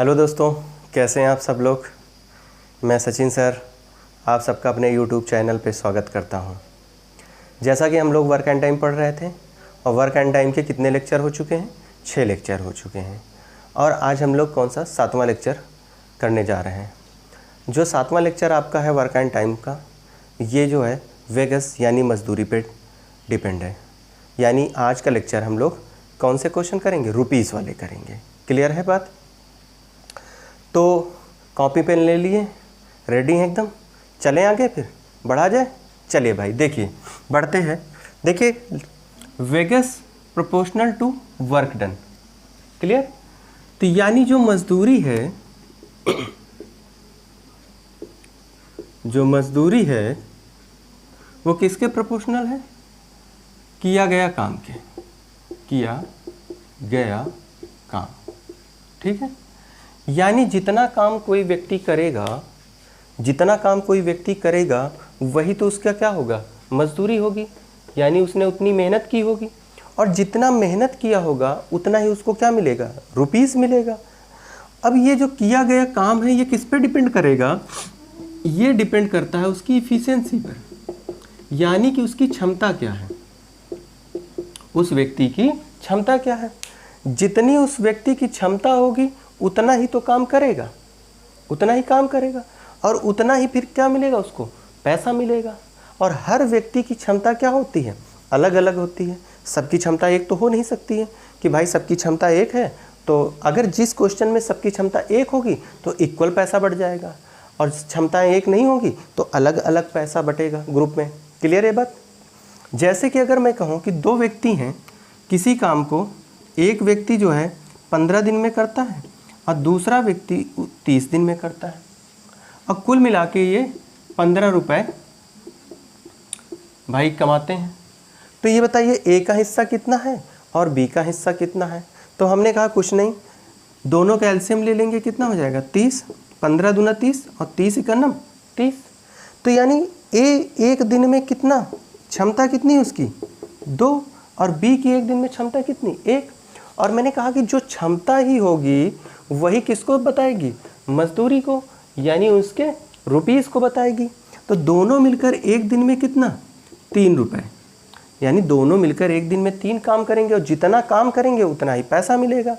Hello दोस्तों, कैसे हैं आप सब लोग। मैं सचिन सर आप सबका अपने यूट्यूब चैनल पे स्वागत करता हूं। जैसा कि हम लोग वर्क एंड टाइम पढ़ रहे थे और वर्क एंड टाइम के कितने लेक्चर हो चुके हैं, 6 लेक्चर हो चुके हैं और आज हम लोग कौन सा 7वां लेक्चर करने जा रहे हैं। जो 7वां लेक्चर आपका है वर्क एंड टाइम का, ये जो है वेगस यानी मजदूरी पे डिपेंड है। यानी आज का लेक्चर हम लोग कौन से क्वेश्चन करेंगे, रुपीज़ वाले करेंगे। क्लियर है बात। तो कॉपी पेन ले लिए, रेडी हैं एकदम, चलें आगे, फिर बढ़ा जाए। चलिए भाई देखिए, बढ़ते हैं। देखिए wages proportional to work done. Clear. तो यानी जो मजदूरी है वो किसके प्रोपोर्शनल है, किया गया काम के, किया गया काम। ठीक है। यानी जितना काम कोई व्यक्ति करेगा वही तो उसका क्या होगा, मजदूरी होगी। यानी उसने उतनी मेहनत की होगी और जितना मेहनत किया होगा उतना ही उसको क्या मिलेगा, रुपीस मिलेगा। अब ये जो किया गया काम है ये किस पे डिपेंड करेगा, ये डिपेंड करता है उसकी इफिशिएंसी पर, यानी कि उसकी क्षमता क्या है, उस व्यक्ति की क्षमता क्या है। जितनी उस व्यक्ति की क्षमता होगी उतना ही तो काम करेगा, उतना ही काम करेगा और उतना ही फिर क्या मिलेगा, उसको पैसा मिलेगा। और हर व्यक्ति की क्षमता क्या होती है, अलग अलग होती है। सबकी क्षमता एक तो हो नहीं सकती है कि भाई सबकी क्षमता एक है, तो अगर जिस क्वेश्चन में सबकी क्षमता एक होगी तो इक्वल पैसा बढ़ जाएगा और क्षमताएं एक नहीं होगी तो अलग अलग पैसा बटेगा ग्रुप में। क्लियर है बात। जैसे कि अगर मैं कहूँ कि 2 व्यक्ति हैं, किसी काम को एक व्यक्ति जो है 15 दिन में करता है और दूसरा व्यक्ति 30 दिन में करता है और कुल मिला के ये 15 रुपये भाई कमाते हैं। तो ये बताइए ए का हिस्सा कितना है और बी का हिस्सा कितना है। तो हमने कहा कुछ नहीं, दोनों का एलसीएम ले लेंगे, कितना हो जाएगा 30, 15 दूना 30 और 30 इकन्नम 30। तो यानी ए एक दिन में कितना, क्षमता कितनी उसकी 2 और बी की एक दिन में क्षमता कितनी 1। और मैंने कहा कि जो क्षमता ही होगी वही किसको बताएगी, मजदूरी को, यानी उसके रुपीस को बताएगी। तो दोनों मिलकर एक दिन में कितना 3 रुपये, यानी दोनों मिलकर एक दिन में 3 काम करेंगे और जितना काम करेंगे उतना ही पैसा मिलेगा।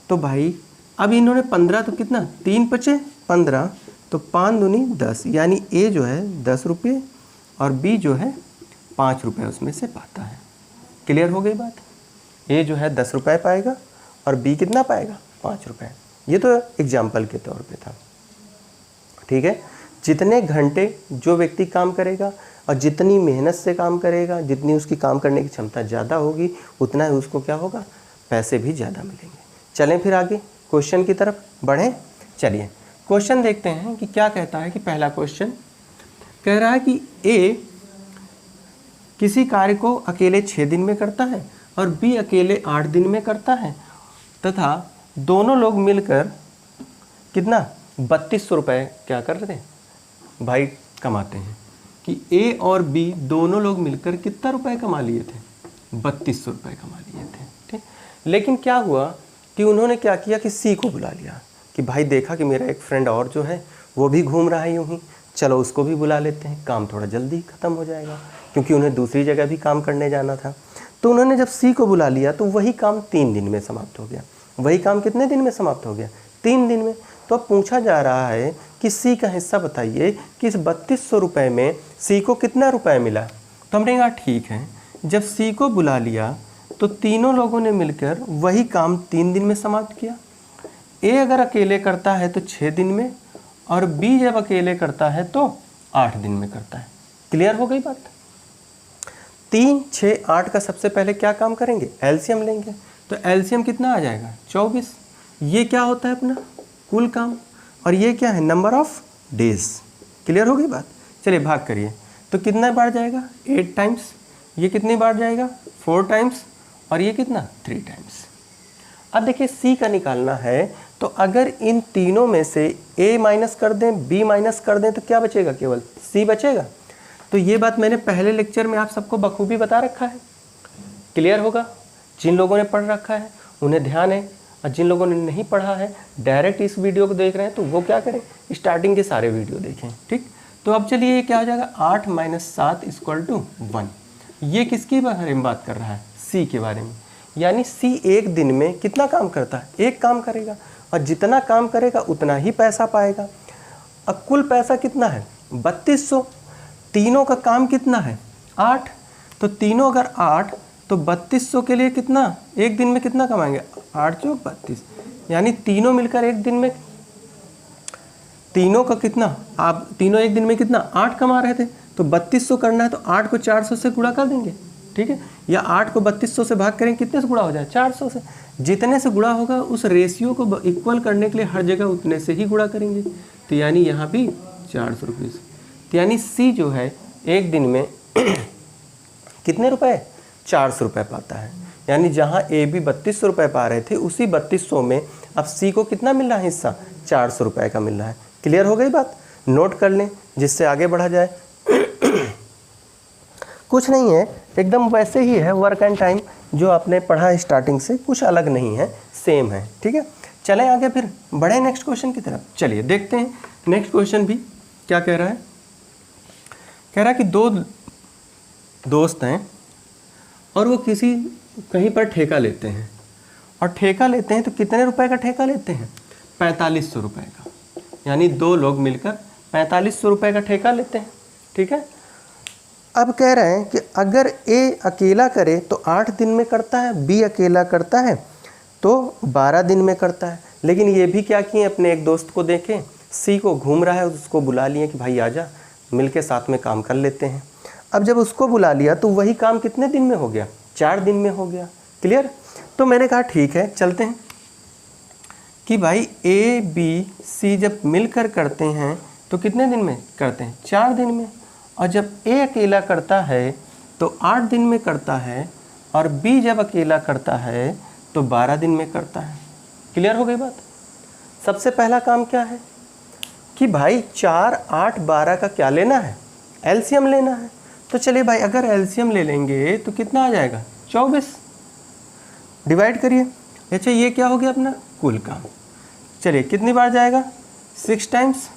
तो भाई अब इन्होंने 15 तो कितना 3 बचे 15, तो 5 दूनी 10, यानी ए जो है 10 रुपये और बी जो है 5 रुपये उसमें से पाता है। क्लियर हो गई बात। ए जो है 10 रुपये पाएगा और बी कितना पाएगा 5 रुपये। ये तो एग्जाम्पल के तौर पे था। ठीक है। जितने घंटे जो व्यक्ति काम करेगा और जितनी मेहनत से काम करेगा, जितनी उसकी काम करने की क्षमता ज़्यादा होगी उतना ही उसको क्या होगा, पैसे भी ज़्यादा मिलेंगे। चलें फिर आगे क्वेश्चन की तरफ बढ़ें। चलिए क्वेश्चन देखते हैं कि क्या कहता है। कि पहला क्वेश्चन कह रहा है कि ए किसी कार्य को अकेले 6 दिन में करता है और बी अकेले 8 दिन में करता है तथा दोनों लोग मिलकर कितना 3200 रुपये क्या कर रहे हैं भाई कमाते हैं। कि ए और बी दोनों लोग मिलकर कितना रुपए कमा लिए थे, 3200 रुपये कमा लिए थे। ठीक। लेकिन क्या हुआ कि उन्होंने क्या किया कि सी को बुला लिया कि भाई देखा कि मेरा एक फ्रेंड और जो है वो भी घूम रहा है यूँ ही, चलो उसको भी बुला लेते हैं, काम थोड़ा जल्दी ख़त्म हो जाएगा, क्योंकि उन्हें दूसरी जगह भी काम करने जाना था। तो उन्होंने जब सी को बुला लिया तो वही काम 3 दिन में समाप्त हो गया। वही काम कितने दिन में समाप्त हो गया, 3 दिन में। तो अब पूछा जा रहा है कि सी का हिस्सा बताइए कि इस 3200 रुपये में सी को कितना रुपए मिला। तो हमने कहा ठीक है, जब सी को बुला लिया तो तीनों लोगों ने मिलकर वही काम 3 दिन में समाप्त किया। ए अगर अकेले करता है तो 6 दिन में और बी जब अकेले करता है तो 8 दिन में करता है। क्लियर हो गई बात। 3, 6, 8 का सबसे पहले क्या काम करेंगे, एलसीएम लेंगे। तो एलसीएम कितना आ जाएगा 24। ये क्या होता है अपना कुल काम और ये क्या है नंबर ऑफ डेज। क्लियर हो गई बात। चलिए भाग करिए तो कितना बार जाएगा 8 टाइम्स, ये कितनी बार जाएगा 4 टाइम्स और ये कितना 3 टाइम्स। अब देखिए सी का निकालना है तो अगर इन तीनों में से ए माइनस कर दें, बी माइनस कर दें तो क्या बचेगा, केवल सी बचेगा। तो ये बात मैंने पहले लेक्चर में आप सबको बखूबी बता रखा है। क्लियर होगा। जिन लोगों ने पढ़ रखा है उन्हें ध्यान है, और जिन लोगों ने नहीं पढ़ा है, डायरेक्ट इस वीडियो को देख रहे हैं, तो वो क्या करें, स्टार्टिंग के सारे वीडियो देखें। ठीक, तो अब चलिए ये क्या हो जाएगा, 8 - 7 = 1। ये किसके बारे में बात कर रहा है, सी के बारे में। यानी सी एक दिन में कितना काम करता है, एक काम करेगा, और जितना काम करेगा उतना ही पैसा पाएगा। अब कुल पैसा कितना है, 3200। तीनों का काम कितना है, 8। तो तीनों अगर 8, तो 3200 के लिए कितना, एक दिन में कितना कमाएंगे, 8 × 32। यानी तीनों मिलकर एक दिन में, तीनों का कितना, आप तीनों एक दिन में कितना 8 कमा रहे थे, तो 3200 करना है तो 8 को 400 से गुणा कर देंगे। ठीक है, या 8 को 3200 से भाग करेंगे, कितने से गुणा हो जाए, 400 से। जितने से गुणा होगा उस रेशियो को इक्वल करने के लिए हर जगह उतने से ही गुणा करेंगे। तो यानी यहाँ भी 400 रुपये। तो यानी सी जो है एक दिन में कितने रुपए, 400 रुपये पाता है। यानी जहाँ ए बी 3200 रुपये पा रहे थे, उसी 3200 में अब सी को कितना मिल रहा है हिस्सा, 400 रुपये का मिल रहा है। क्लियर हो गई बात, नोट कर लें जिससे आगे बढ़ा जाए। कुछ नहीं है, एकदम वैसे ही है, वर्क एंड टाइम जो आपने पढ़ा है स्टार्टिंग से, कुछ अलग नहीं है, सेम है। ठीक है, चलें आगे फिर बढ़े नेक्स्ट क्वेश्चन की तरफ। चलिए देखते हैं नेक्स्ट क्वेश्चन भी क्या कह रहा है। कह रहा है कि दो दोस्त हैं और वो कहीं पर ठेका लेते हैं, और ठेका लेते हैं तो कितने रुपए का ठेका लेते हैं, 4500 रुपये का। यानी दो लोग मिलकर 4500 रुपये का ठेका लेते हैं। ठीक है, अब कह रहे हैं कि अगर ए अकेला करे तो 8 दिन में करता है, बी अकेला करता है तो 12 दिन में करता है। लेकिन ये भी क्या किए, अपने एक दोस्त को देखें, सी को घूम रहा है, उसको बुला लिए कि भाई आजा, मिलके साथ में काम कर लेते हैं। अब जब उसको बुला लिया तो वही काम कितने दिन में हो गया, 4 दिन में हो गया। क्लियर, तो मैंने कहा ठीक है चलते हैं कि भाई ए बी सी जब मिलकर करते हैं तो कितने दिन में करते हैं, 4 दिन में। और जब ए अकेला करता है तो 8 दिन में करता है, और बी जब अकेला करता है तो 12 दिन में करता है। क्लियर हो गई बात। सबसे पहला काम क्या है कि भाई 4, 8, 12 का क्या लेना है, एलसीएम लेना है। तो चलिए भाई अगर एलसीएम ले लेंगे तो कितना आ जाएगा, 24। डिवाइड करिए। अच्छा ये क्या हो गया अपना कुल काम। चलिए कितनी बार जाएगा, 6 टाइम्स,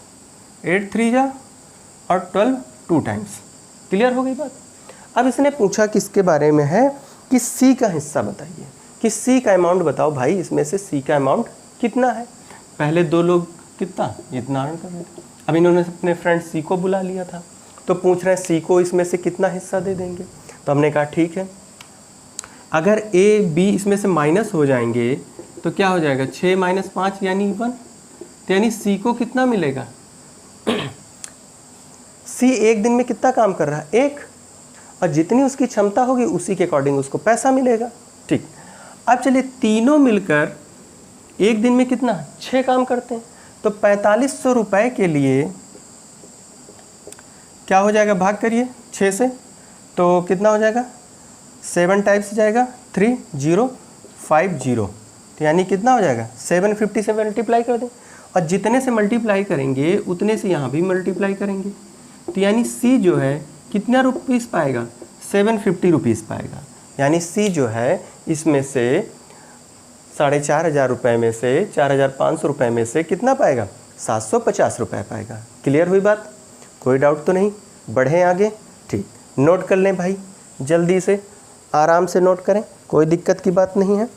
8 3 जा, और 12 2 टाइम्स। क्लियर हो गई बात। अब इसने पूछा किसके बारे में है कि सी का हिस्सा बताइए, कि सी का अमाउंट बताओ भाई, इसमें से सी का अमाउंट कितना है। पहले दो लोग कितना, इतना अर्न कर रहे थे। अब इन्होंने अपने फ्रेंड सी को बुला लिया था, तो पूछ रहे हैं सी को इसमें से कितना हिस्सा दे देंगे। तो हमने कहा ठीक है, अगर ए बी इसमें से माइनस हो जाएंगे तो क्या हो जाएगा, 6 - 5 यानी 1। तो यानी सी को कितना मिलेगा, सी एक दिन में कितना काम कर रहा है, 1, और जितनी उसकी क्षमता होगी उसी के अकॉर्डिंग उसको पैसा मिलेगा। ठीक, अब चलिए तीनों मिलकर एक दिन में कितना, 6 काम करते हैं। तो 4500 रुपये के लिए क्या हो जाएगा, भाग करिए 6 से, तो कितना हो जाएगा, 7 टाइप्स जाएगा, 3 0 5 0। तो यानी कितना हो जाएगा, 750 से मल्टीप्लाई कर दें, और जितने से मल्टीप्लाई करेंगे उतने से यहाँ भी मल्टीप्लाई करेंगे। तो यानी सी जो है कितना रुपीस पाएगा, 750 रुपीज़ पाएगा। यानी सी जो है इसमें से 4500 रुपये में से 4500 रुपये में से कितना पाएगा, 750 रुपये पाएगा। क्लियर हुई बात, कोई डाउट तो नहीं, बढ़ें आगे। ठीक, नोट कर लें भाई, जल्दी से आराम से नोट करें, कोई दिक्कत की बात नहीं है।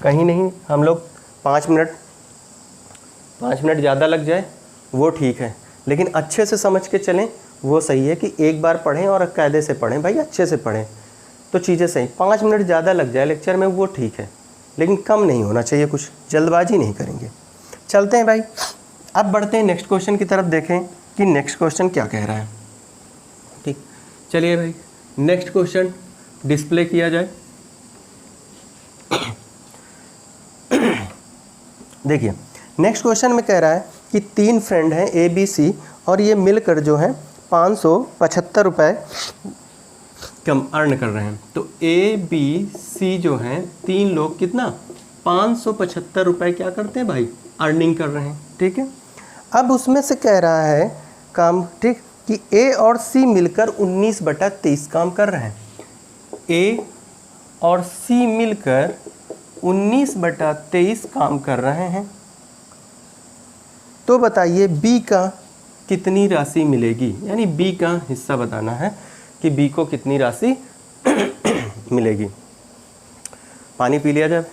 कहीं नहीं हम लोग 5 मिनट ज़्यादा लग जाए वो ठीक है, लेकिन अच्छे से समझ के चलें वो सही है कि एक बार पढ़ें और कायदे से पढ़ें भाई, अच्छे से पढ़ें तो चीज़ें सही। 5 मिनट ज़्यादा लग जाए लेक्चर में वो ठीक है, लेकिन कम नहीं होना चाहिए, कुछ जल्दबाजी नहीं करेंगे। चलते हैं भाई, अब बढ़ते हैं नेक्स्ट क्वेश्चन की तरफ, देखें कि नेक्स्ट क्वेश्चन क्या कह रहा है। ठीक, चलिए भाई नेक्स्ट क्वेश्चन डिस्प्ले किया जाए। देखिए नेक्स्ट क्वेश्चन में कह रहा है कि 3 फ्रेंड हैं ए बी सी, और ये मिलकर जो है 575 रुपये कम अर्न कर रहे हैं। तो ए बी सी जो हैं 3 लोग कितना, 575 रुपये क्या करते हैं भाई, अर्निंग कर रहे हैं। ठीक है, अब उसमें से कह रहा है काम, ठीक, कि ए और सी मिलकर 19/30 काम कर रहे हैं। ए और सी मिलकर 19/23 काम कर रहे हैं, तो बताइए बी का कितनी राशि मिलेगी, यानी बी का हिस्सा बताना है कि बी को कितनी राशि मिलेगी। पानी पी लिया जाए।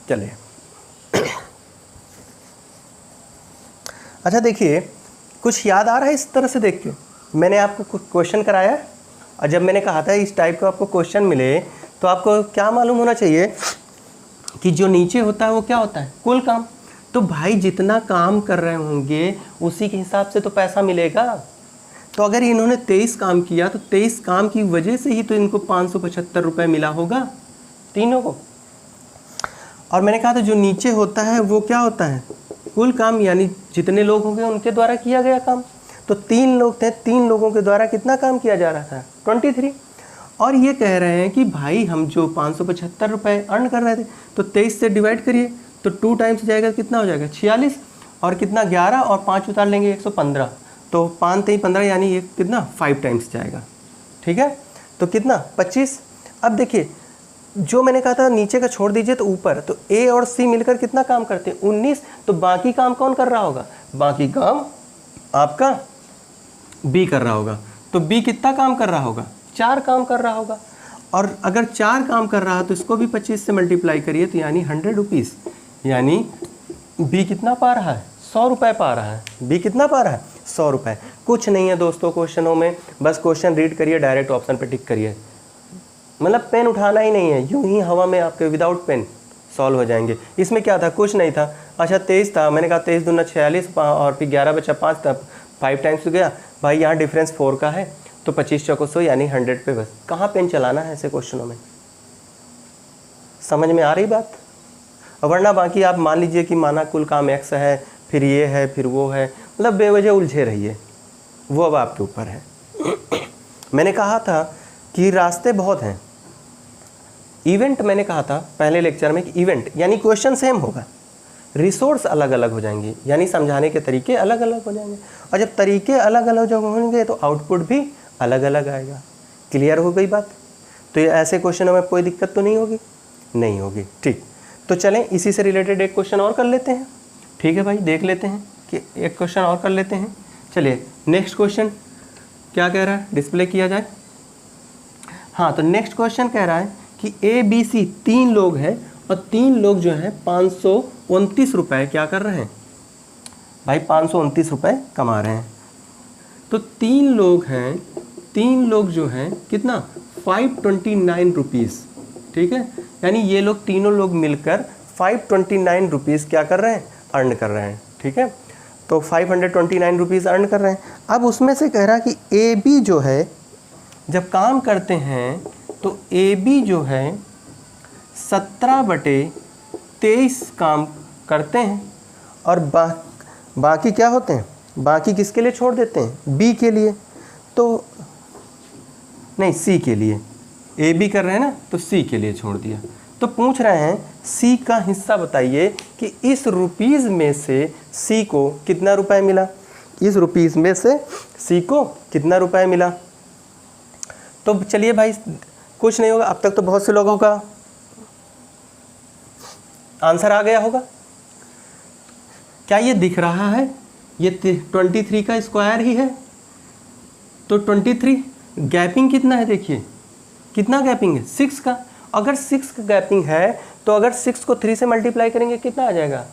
चलिए, अच्छा देखिए, कुछ याद आ रहा है इस तरह से देख के? मैंने आपको क्वेश्चन कराया है, और जब मैंने कहा था इस टाइप का आपको क्वेश्चन मिले तो आपको क्या मालूम होना चाहिए कि जो नीचे होता है वो क्या होता है, कुल काम। तो भाई जितना काम कर रहे होंगे उसी के हिसाब से तो पैसा मिलेगा। तो अगर इन्होंने 23 काम किया तो 23 काम की वजह से ही तो इनको 575 रुपये मिला होगा तीनों को। और मैंने कहा था जो नीचे होता है वो क्या होता है, कुल काम, यानी जितने लोग होंगे उनके द्वारा किया गया काम। तो 3 लोग थे, 3 लोगों के द्वारा कितना काम किया जा रहा था, 23। और ये कह रहे हैं कि भाई हम जो 575 रुपये अर्न कर रहे थे तो 23 से डिवाइड करिए तो 2 टाइम्स जाएगा, कितना हो जाएगा 46, और कितना 11 और 5 उतार लेंगे 115, तो 5 3 15, यानी ये कितना 5 टाइम्स जाएगा। ठीक है, तो कितना 25। अब देखिए जो मैंने कहा था नीचे का छोड़ दीजिए तो ऊपर, तो ए और सी मिलकर कितना काम करते हैं 19, तो बाकी काम कौन कर रहा होगा, बाकी काम आपका बी कर रहा होगा। तो बी कितना काम कर रहा होगा, 4 काम कर रहा होगा। और अगर 4 काम कर रहा है तो इसको भी 25 से मल्टीप्लाई करिए तो यानी 100 रुपीज़, यानी बी कितना पा रहा है, 100 रुपये पा रहा है। बी कितना पा रहा है, 100 रुपये। कुछ नहीं है दोस्तों क्वेश्चनों में, बस क्वेश्चन रीड करिए, डायरेक्ट ऑप्शन पे टिक करिए, मतलब पेन उठाना ही नहीं है, यूं ही हवा में आपके विदाउट पेन सॉल्व हो जाएंगे। इसमें क्या था, कुछ नहीं था। अच्छा 23 था, मैंने कहा 23 दूना 46, और फिर 11 बचा 5 था, 5 टाइम्स तो गया भाई, यहाँ डिफरेंस 4 का है तो 25 चौको 100 यानी 100 पे। बस कहाँ पेन चलाना है ऐसे क्वेश्चनों में, समझ में आ रही बात। वरना बाकी आप मान लीजिए कि माना कुल काम x है, फिर ये है, फिर वो है, मतलब बेवजह उलझे रहिए, वो अब आपके ऊपर है। मैंने कहा था कि रास्ते बहुत हैं। इवेंट मैंने कहा था पहले लेक्चर में कि इवेंट यानी क्वेश्चन सेम होगा, रिसोर्स अलग अलग हो जाएंगे, यानी समझाने के तरीके अलग अलग हो जाएंगे। और जब तरीके अलग अलग जब होंगे तो आउटपुट भी अलग अलग आएगा। क्लियर हो गई बात। तो ये ऐसे क्वेश्चनों में कोई दिक्कत तो नहीं होगी, नहीं होगी। ठीक, तो चलें इसी से रिलेटेड एक क्वेश्चन और कर लेते हैं। ठीक है भाई, देख लेते हैं कि एक क्वेश्चन और कर लेते हैं। चलिए नेक्स्ट क्वेश्चन क्या कह रहा है, डिस्प्ले किया जाए। हाँ, तो नेक्स्ट क्वेश्चन कह रहा है कि ए बी सी 3 लोग हैं और 3 लोग जो हैं 529 रुपये क्या कर रहे हैं भाई, 529 रुपये कमा रहे हैं। तो 3 लोग हैं, 3 लोग जो हैं कितना 529 रुपीज़। ठीक है, यानी ये लोग तीनों लोग मिलकर 529 रुपीज़ क्या कर रहे हैं, अर्न कर रहे हैं। ठीक है, तो 529 रुपीज़ अर्न कर रहे हैं। अब उसमें से कह रहा है कि ए बी जो है जब काम करते हैं तो ए बी जो है 17/23 काम करते हैं, और बाकी क्या होते हैं, बाकी किसके लिए छोड़ देते हैं, बी के लिए, तो नहीं सी के लिए। ए बी कर रहे हैं ना, तो सी के लिए छोड़ दिया। तो पूछ रहे हैं सी का हिस्सा बताइए कि इस रुपीज़ में से सी को कितना रुपए मिला, इस रुपीज़ में से सी को कितना रुपए मिला। तो चलिए भाई, कुछ नहीं होगा, अब तक तो बहुत से लोगों का आंसर आ गया होगा। क्या ये दिख रहा है, ये 23 का स्क्वायर ही है, तो 23 गैपिंग कितना है, देखिए कितना गैपिंग है 6 का। अगर 6 का गैपिंग है तो अगर 6 को 3 से मल्टीप्लाई करेंगे कितना आ जाएगा,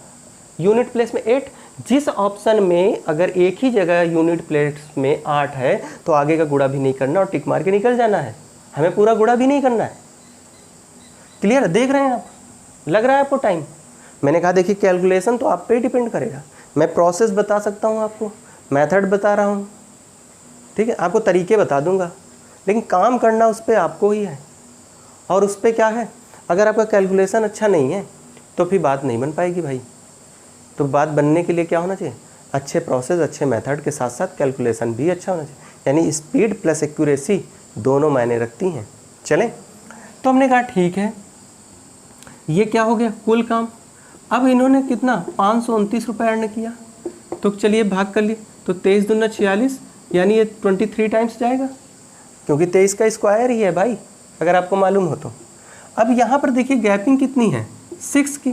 यूनिट प्लेस में 8। जिस ऑप्शन में अगर एक ही जगह यूनिट प्लेस में 8 है तो आगे का गुणा भी नहीं करना और टिक मार के निकल जाना है, हमें पूरा गुणा भी नहीं करना है। क्लियर, देख रहे हैं आप, लग रहा है आपको टाइम। मैंने कहा देखिए कैलकुलेशन तो आप पे ही डिपेंड करेगा, मैं प्रोसेस बता सकता हूँ आपको, मेथड बता रहा हूँ, ठीक है, आपको तरीके बता दूंगा, लेकिन काम करना उस पर आपको ही है। और उस पर क्या है, अगर आपका कैलकुलेशन अच्छा नहीं है तो फिर बात नहीं बन पाएगी भाई। तो बात बनने के लिए क्या होना चाहिए, अच्छे प्रोसेस, अच्छे मेथड के साथ साथ कैलकुलेशन भी अच्छा होना चाहिए, यानी स्पीड प्लस एक्यूरेसी दोनों मायने रखती हैं। चलें, तो हमने कहा ठीक है, ये क्या हो गया कुल काम। अब इन्होंने कितना 529 रुपये अर्न किया, तो चलिए भाग कर लिए, तो 23 दूना 46, यानी ये 23 टाइम्स जाएगा, क्योंकि 23 का स्क्वायर ही है भाई, अगर आपको मालूम हो तो। अब यहाँ पर देखिए गैपिंग कितनी है, 6 की।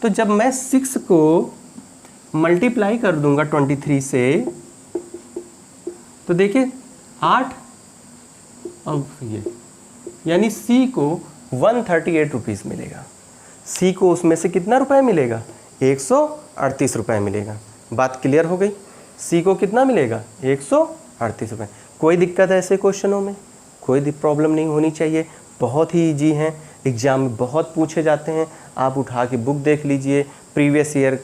तो जब मैं 6 को मल्टीप्लाई कर दूंगा 23 से, तो देखिए 8, अब ये यानी सी को 138 रुपीज़ मिलेगा। सी को उसमें से कितना रुपए मिलेगा, 138 रुपये मिलेगा। बात क्लियर हो गई। सी को कितना मिलेगा, 138 रुपये। कोई दिक्कत है ऐसे क्वेश्चनों में, कोई प्रॉब्लम नहीं होनी चाहिए, बहुत ही ईजी हैं, एग्ज़ाम में बहुत पूछे जाते हैं। आप उठा के बुक देख लीजिए, प्रीवियस ईयर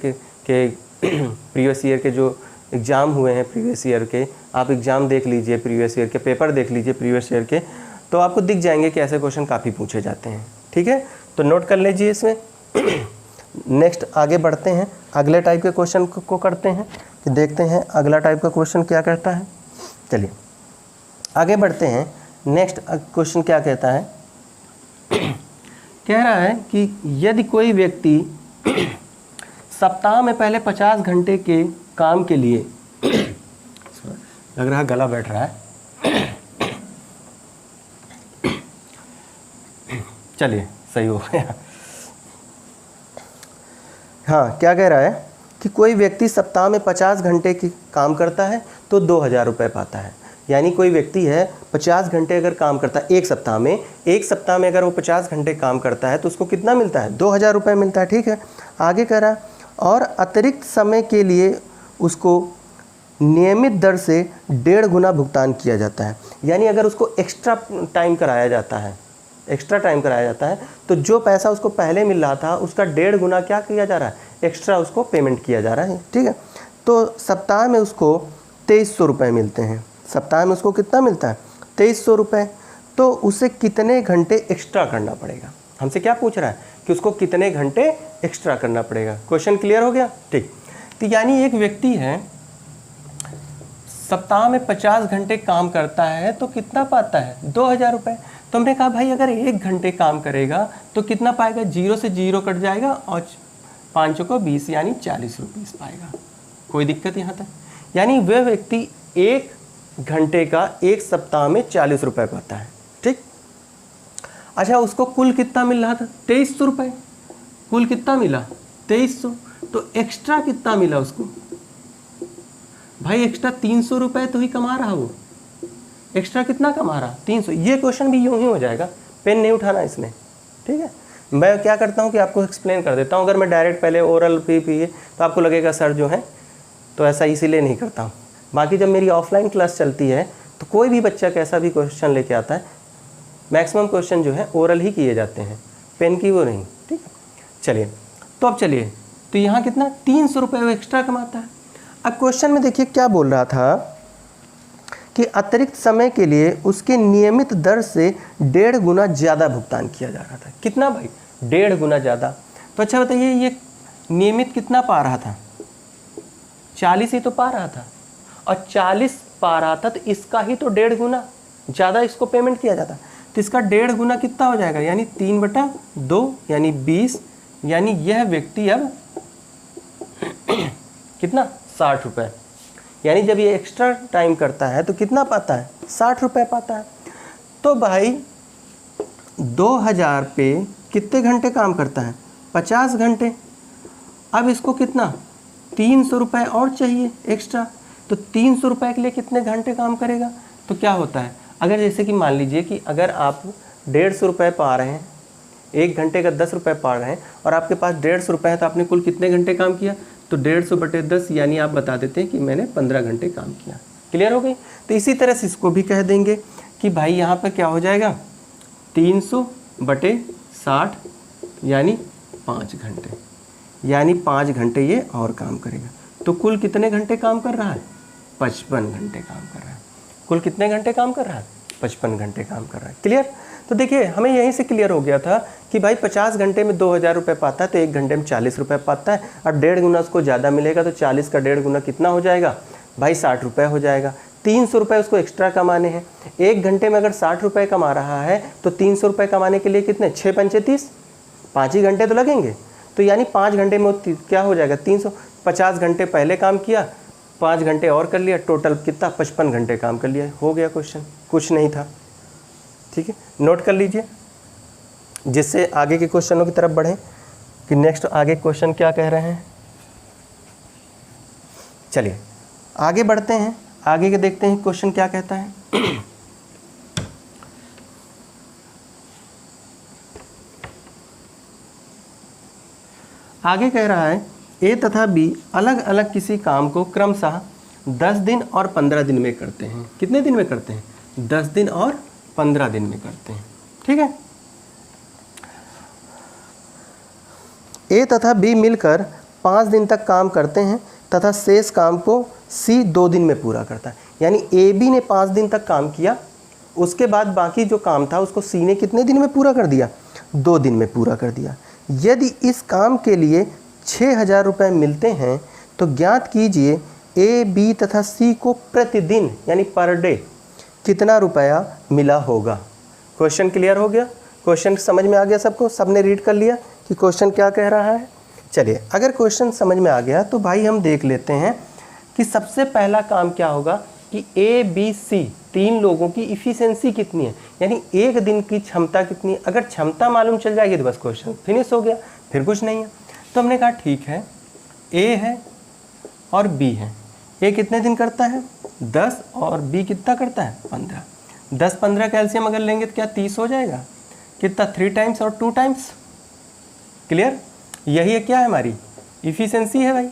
के जो एग्ज़ाम हुए हैं प्रीवियस ईयर के, आप एग्ज़ाम देख लीजिए, प्रीवियस ईयर के पेपर देख लीजिए प्रीवियस ईयर के, तो आपको दिख जाएंगे कि ऐसे क्वेश्चन काफ़ी पूछे जाते हैं। ठीक है, तो नोट कर लीजिए इसमें। नेक्स्ट आगे बढ़ते हैं, अगले टाइप के क्वेश्चन को करते हैं, कि देखते हैं अगला टाइप का क्वेश्चन क्या कहता है। चलिए आगे बढ़ते हैं। नेक्स्ट क्वेश्चन क्या कहता है, कह रहा है कि यदि कोई व्यक्ति सप्ताह में पहले 50 घंटे के काम के लिए लग रहा है गला बैठ रहा है, चलिए सही हो गया। हाँ, क्या कह रहा है कि कोई व्यक्ति सप्ताह में 50 घंटे की काम करता है तो 2000 रुपये पाता है। यानी कोई व्यक्ति है 50 घंटे अगर काम करता है एक सप्ताह में अगर वो 50 घंटे काम करता है तो उसको कितना मिलता है, 2000 रुपये मिलता है। ठीक है, आगे कह रहा है और अतिरिक्त समय के लिए उसको नियमित दर से 1.5 गुना भुगतान किया जाता है। यानी अगर उसको एक्स्ट्रा टाइम कराया जाता है तो जो पैसा उसको पहले मिल रहा था उसका 1.5 गुना क्या किया जा रहा है, एक्स्ट्रा उसको पेमेंट किया जा रहा है। ठीक है, तो सप्ताह में उसको 2300 रुपये मिलते हैं। सप्ताह में उसको कितना मिलता है, 2300 रुपये। तो उसे कितने घंटे एक्स्ट्रा करना पड़ेगा, हमसे क्या पूछ रहा है कि उसको कितने घंटे एक्स्ट्रा करना पड़ेगा। क्वेश्चन क्लियर हो गया। ठीक, तो यानी एक व्यक्ति है सप्ताह में 50 घंटे काम करता है तो कितना पाता है, 2000 रुपये। तो हमने कहा भाई अगर 1 घंटे काम करेगा तो कितना पाएगा, 0 से 0 कट जाएगा और 5 को 20 यानी 40 रुपीज़ पाएगा। कोई दिक्कत यहाँ तक, यानी वह व्यक्ति 1 घंटे का एक सप्ताह में 40 रुपये पाता है। ठीक, अच्छा उसको कुल कितना मिल रहा था, 2300 रुपये। कुल कितना मिला, 2300। तो एक्स्ट्रा कितना मिला उसको, भाई एक्स्ट्रा 300 रुपये तो ही कमा रहा वो। एक्स्ट्रा कितना कमा रहा, 300। ये क्वेश्चन भी यूं ही हो जाएगा, पेन नहीं उठाना इसमें। ठीक है, मैं क्या करता हूँ कि आपको एक्सप्लेन कर देता हूँ। अगर मैं डायरेक्ट पहले ओरल पी तो आपको लगेगा सर जो है, तो ऐसा इसीलिए नहीं करता हूँ। बाकी जब मेरी ऑफलाइन क्लास चलती है तो कोई भी बच्चा कैसा भी क्वेश्चन लेके आता है, मैक्सिमम क्वेश्चन जो है ओरल ही किए जाते हैं, पेन की वो नहीं। ठीक है, चलिए तो अब चलिए, तो यहाँ कितना 300 रुपये वो एक्स्ट्रा कमाता है। अब क्वेश्चन में देखिए क्या बोल रहा था कि अतिरिक्त समय के लिए उसके नियमित दर से 1.5 गुना ज़्यादा भुगतान किया जा रहा था। कितना भाई, 1.5 गुना ज़्यादा। तो अच्छा बताइए ये नियमित कितना पा रहा था, 40 ही तो पा रहा था, और 40 पा रहा था तो इसका ही तो 1.5 गुना ज़्यादा इसको पेमेंट किया जाता। तो इसका 1.5 गुना कितना हो जाएगा, यानी 3/2 यानी 20। यानी यह व्यक्ति अब कितना, 60 रुपये। यानी जब ये एक्स्ट्रा टाइम करता है तो कितना पाता है, 60 रुपये पाता है। तो भाई 2000 पे कितने घंटे काम करता है, 50 घंटे। अब इसको कितना, 300 रुपये और चाहिए एक्स्ट्रा। तो 300 रुपये के लिए कितने घंटे काम करेगा। तो क्या होता है, अगर जैसे कि मान लीजिए कि अगर आप 150 रुपये पा रहे हैं, 1 घंटे का 10 रुपये पा रहे हैं और आपके पास 150 रुपये है, तो आपने कुल कितने घंटे काम किया, तो 150/10 यानी आप बता देते हैं कि मैंने 15 घंटे काम किया। क्लियर हो गई। तो इसी तरह से इसको भी कह देंगे कि भाई यहाँ पर क्या हो जाएगा, 300/60 यानी 5 घंटे, यानी 5 घंटे ये और काम करेगा। तो कुल कितने घंटे काम कर रहा है, 55 घंटे काम कर रहा है। कुल कितने घंटे काम कर रहा है, 55 घंटे काम कर रहा है। क्लियर। तो देखिए हमें यहीं से क्लियर हो गया था कि भाई 50 घंटे में 2000 रुपये पाता है तो 1 घंटे में 40 रुपये पाता है। अब 1.5 गुना उसको ज़्यादा मिलेगा तो 40 का 1.5 गुना कितना हो जाएगा भाई, 60 रुपये हो जाएगा। 300 रुपये उसको एक्स्ट्रा कमाने हैं। 1 घंटे में अगर 60 रुपये कमा रहा है तो 300 रुपये कमाने के लिए कितने, 6 पंचे 30, 5 ही घंटे तो लगेंगे। तो यानी 5 घंटे में क्या हो जाएगा, 350 घंटे पहले काम किया, 5 घंटे और कर लिया, टोटल कितना 55 घंटे काम कर लिया, हो गया क्वेश्चन, कुछ नहीं था। ठीक है, नोट कर लीजिए, जिससे आगे के क्वेश्चनों की तरफ बढ़ें कि नेक्स्ट आगे क्वेश्चन क्या कह रहे हैं। चलिए आगे बढ़ते हैं, आगे के देखते हैं क्वेश्चन क्या कहता है। आगे कह रहा है ए तथा बी अलग अलग किसी काम को क्रमशः 10 दिन और 15 दिन में करते हैं। कितने दिन में करते हैं? 10 दिन और 15 दिन में करते हैं। ठीक है, ए तथा बी मिलकर 5 दिन तक काम करते हैं तथा शेष काम को सी 2 दिन में पूरा करता है। यानी ए बी ने 5 दिन तक काम किया, उसके बाद बाकी जो काम था उसको सी ने कितने दिन में पूरा कर दिया? 2 दिन में पूरा कर दिया। यदि इस काम के लिए 6,000 रुपये मिलते हैं तो ज्ञात कीजिए ए बी तथा सी को प्रतिदिन यानी पर डे कितना रुपया मिला होगा। क्वेश्चन क्लियर हो गया? क्वेश्चन समझ में आ गया सबको? सबने रीड कर लिया कि क्वेश्चन क्या कह रहा है? चलिए, अगर क्वेश्चन समझ में आ गया तो भाई हम देख लेते हैं कि सबसे पहला काम क्या होगा कि ए बी सी 3 लोगों की इफ़िशियंसी कितनी है, यानी एक दिन की क्षमता कितनी है। अगर क्षमता मालूम चल जाएगी तो बस क्वेश्चन फिनिश हो गया, फिर कुछ नहीं है। तो हमने कहा ठीक है, ए है और बी है। ए कितने दिन करता है? 10 और बी कितना करता है? 15। 10-15 कैल्शियम अगर लेंगे तो क्या 30 हो जाएगा? कितना? 3 टाइम्स और 2 टाइम्स। क्लियर? यही है क्या है हमारी इफ़िशियंसी है भाई।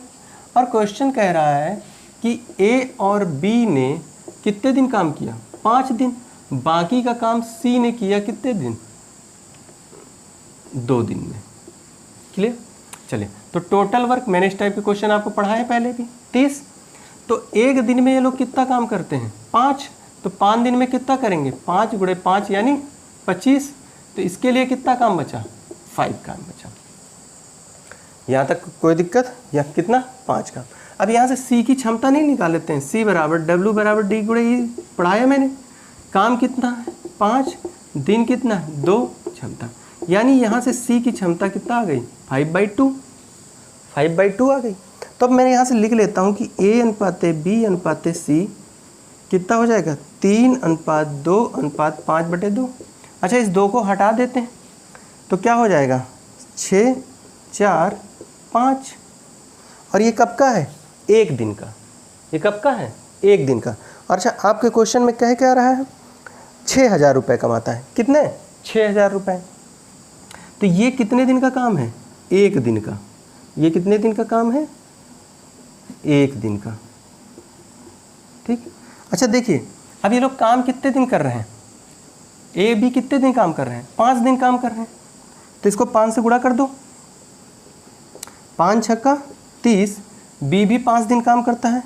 और क्वेश्चन कह रहा है कि ए और बी ने कितने दिन काम किया? 5 दिन। बाकी का काम सी ने किया कितने दिन? 2 दिन में। क्लियर? चलिए, तो टोटल वर्क मैंने इस टाइप के क्वेश्चन आपको पढ़ाए पहले भी 30। तो एक दिन में ये लोग कितना काम करते हैं? 5। तो 5 दिन में कितना करेंगे? 5 गुणे 5 यानी 25। तो इसके लिए कितना काम बचा? 5 काम बचा। यहाँ तक कोई दिक्कत? या कितना? 5 काम। अब यहाँ से सी की क्षमता नहीं निकाल लेते हैं? सी बराबर डब्ल्यू बराबर डी गुणे ई पढ़ाया मैंने। काम कितना है? 5। दिन कितना है? 2। क्षमता यानी यहाँ से सी की क्षमता कितना आ गई? 5/2। 5/2 आ गई। तो अब मैं यहाँ से लिख लेता हूँ कि ए अनुपाते बी अनुपाते सी कितना हो जाएगा? 3:2:5/2। अच्छा, इस 2 को हटा देते हैं तो क्या हो जाएगा? 6, 4, 5। और ये कब का है? 1 दिन का। ये कब का है? 1 दिन का। और अच्छा, आपके क्वेश्चन में कह क्या रहा है? 6,000 रुपये कमाता है। कितने? 6,000 रुपये। तो ये कितने दिन का काम है? 1 दिन का। ये कितने दिन का काम है? 1 दिन का। ठीक। अच्छा देखिए, अब ये लोग काम कितने दिन कर रहे हैं? ए बी कितने दिन काम कर रहे हैं? 5 दिन काम कर रहे हैं। तो इसको 5 से गुणा कर दो। 5 छक्का 30। बी भी 5 दिन काम करता है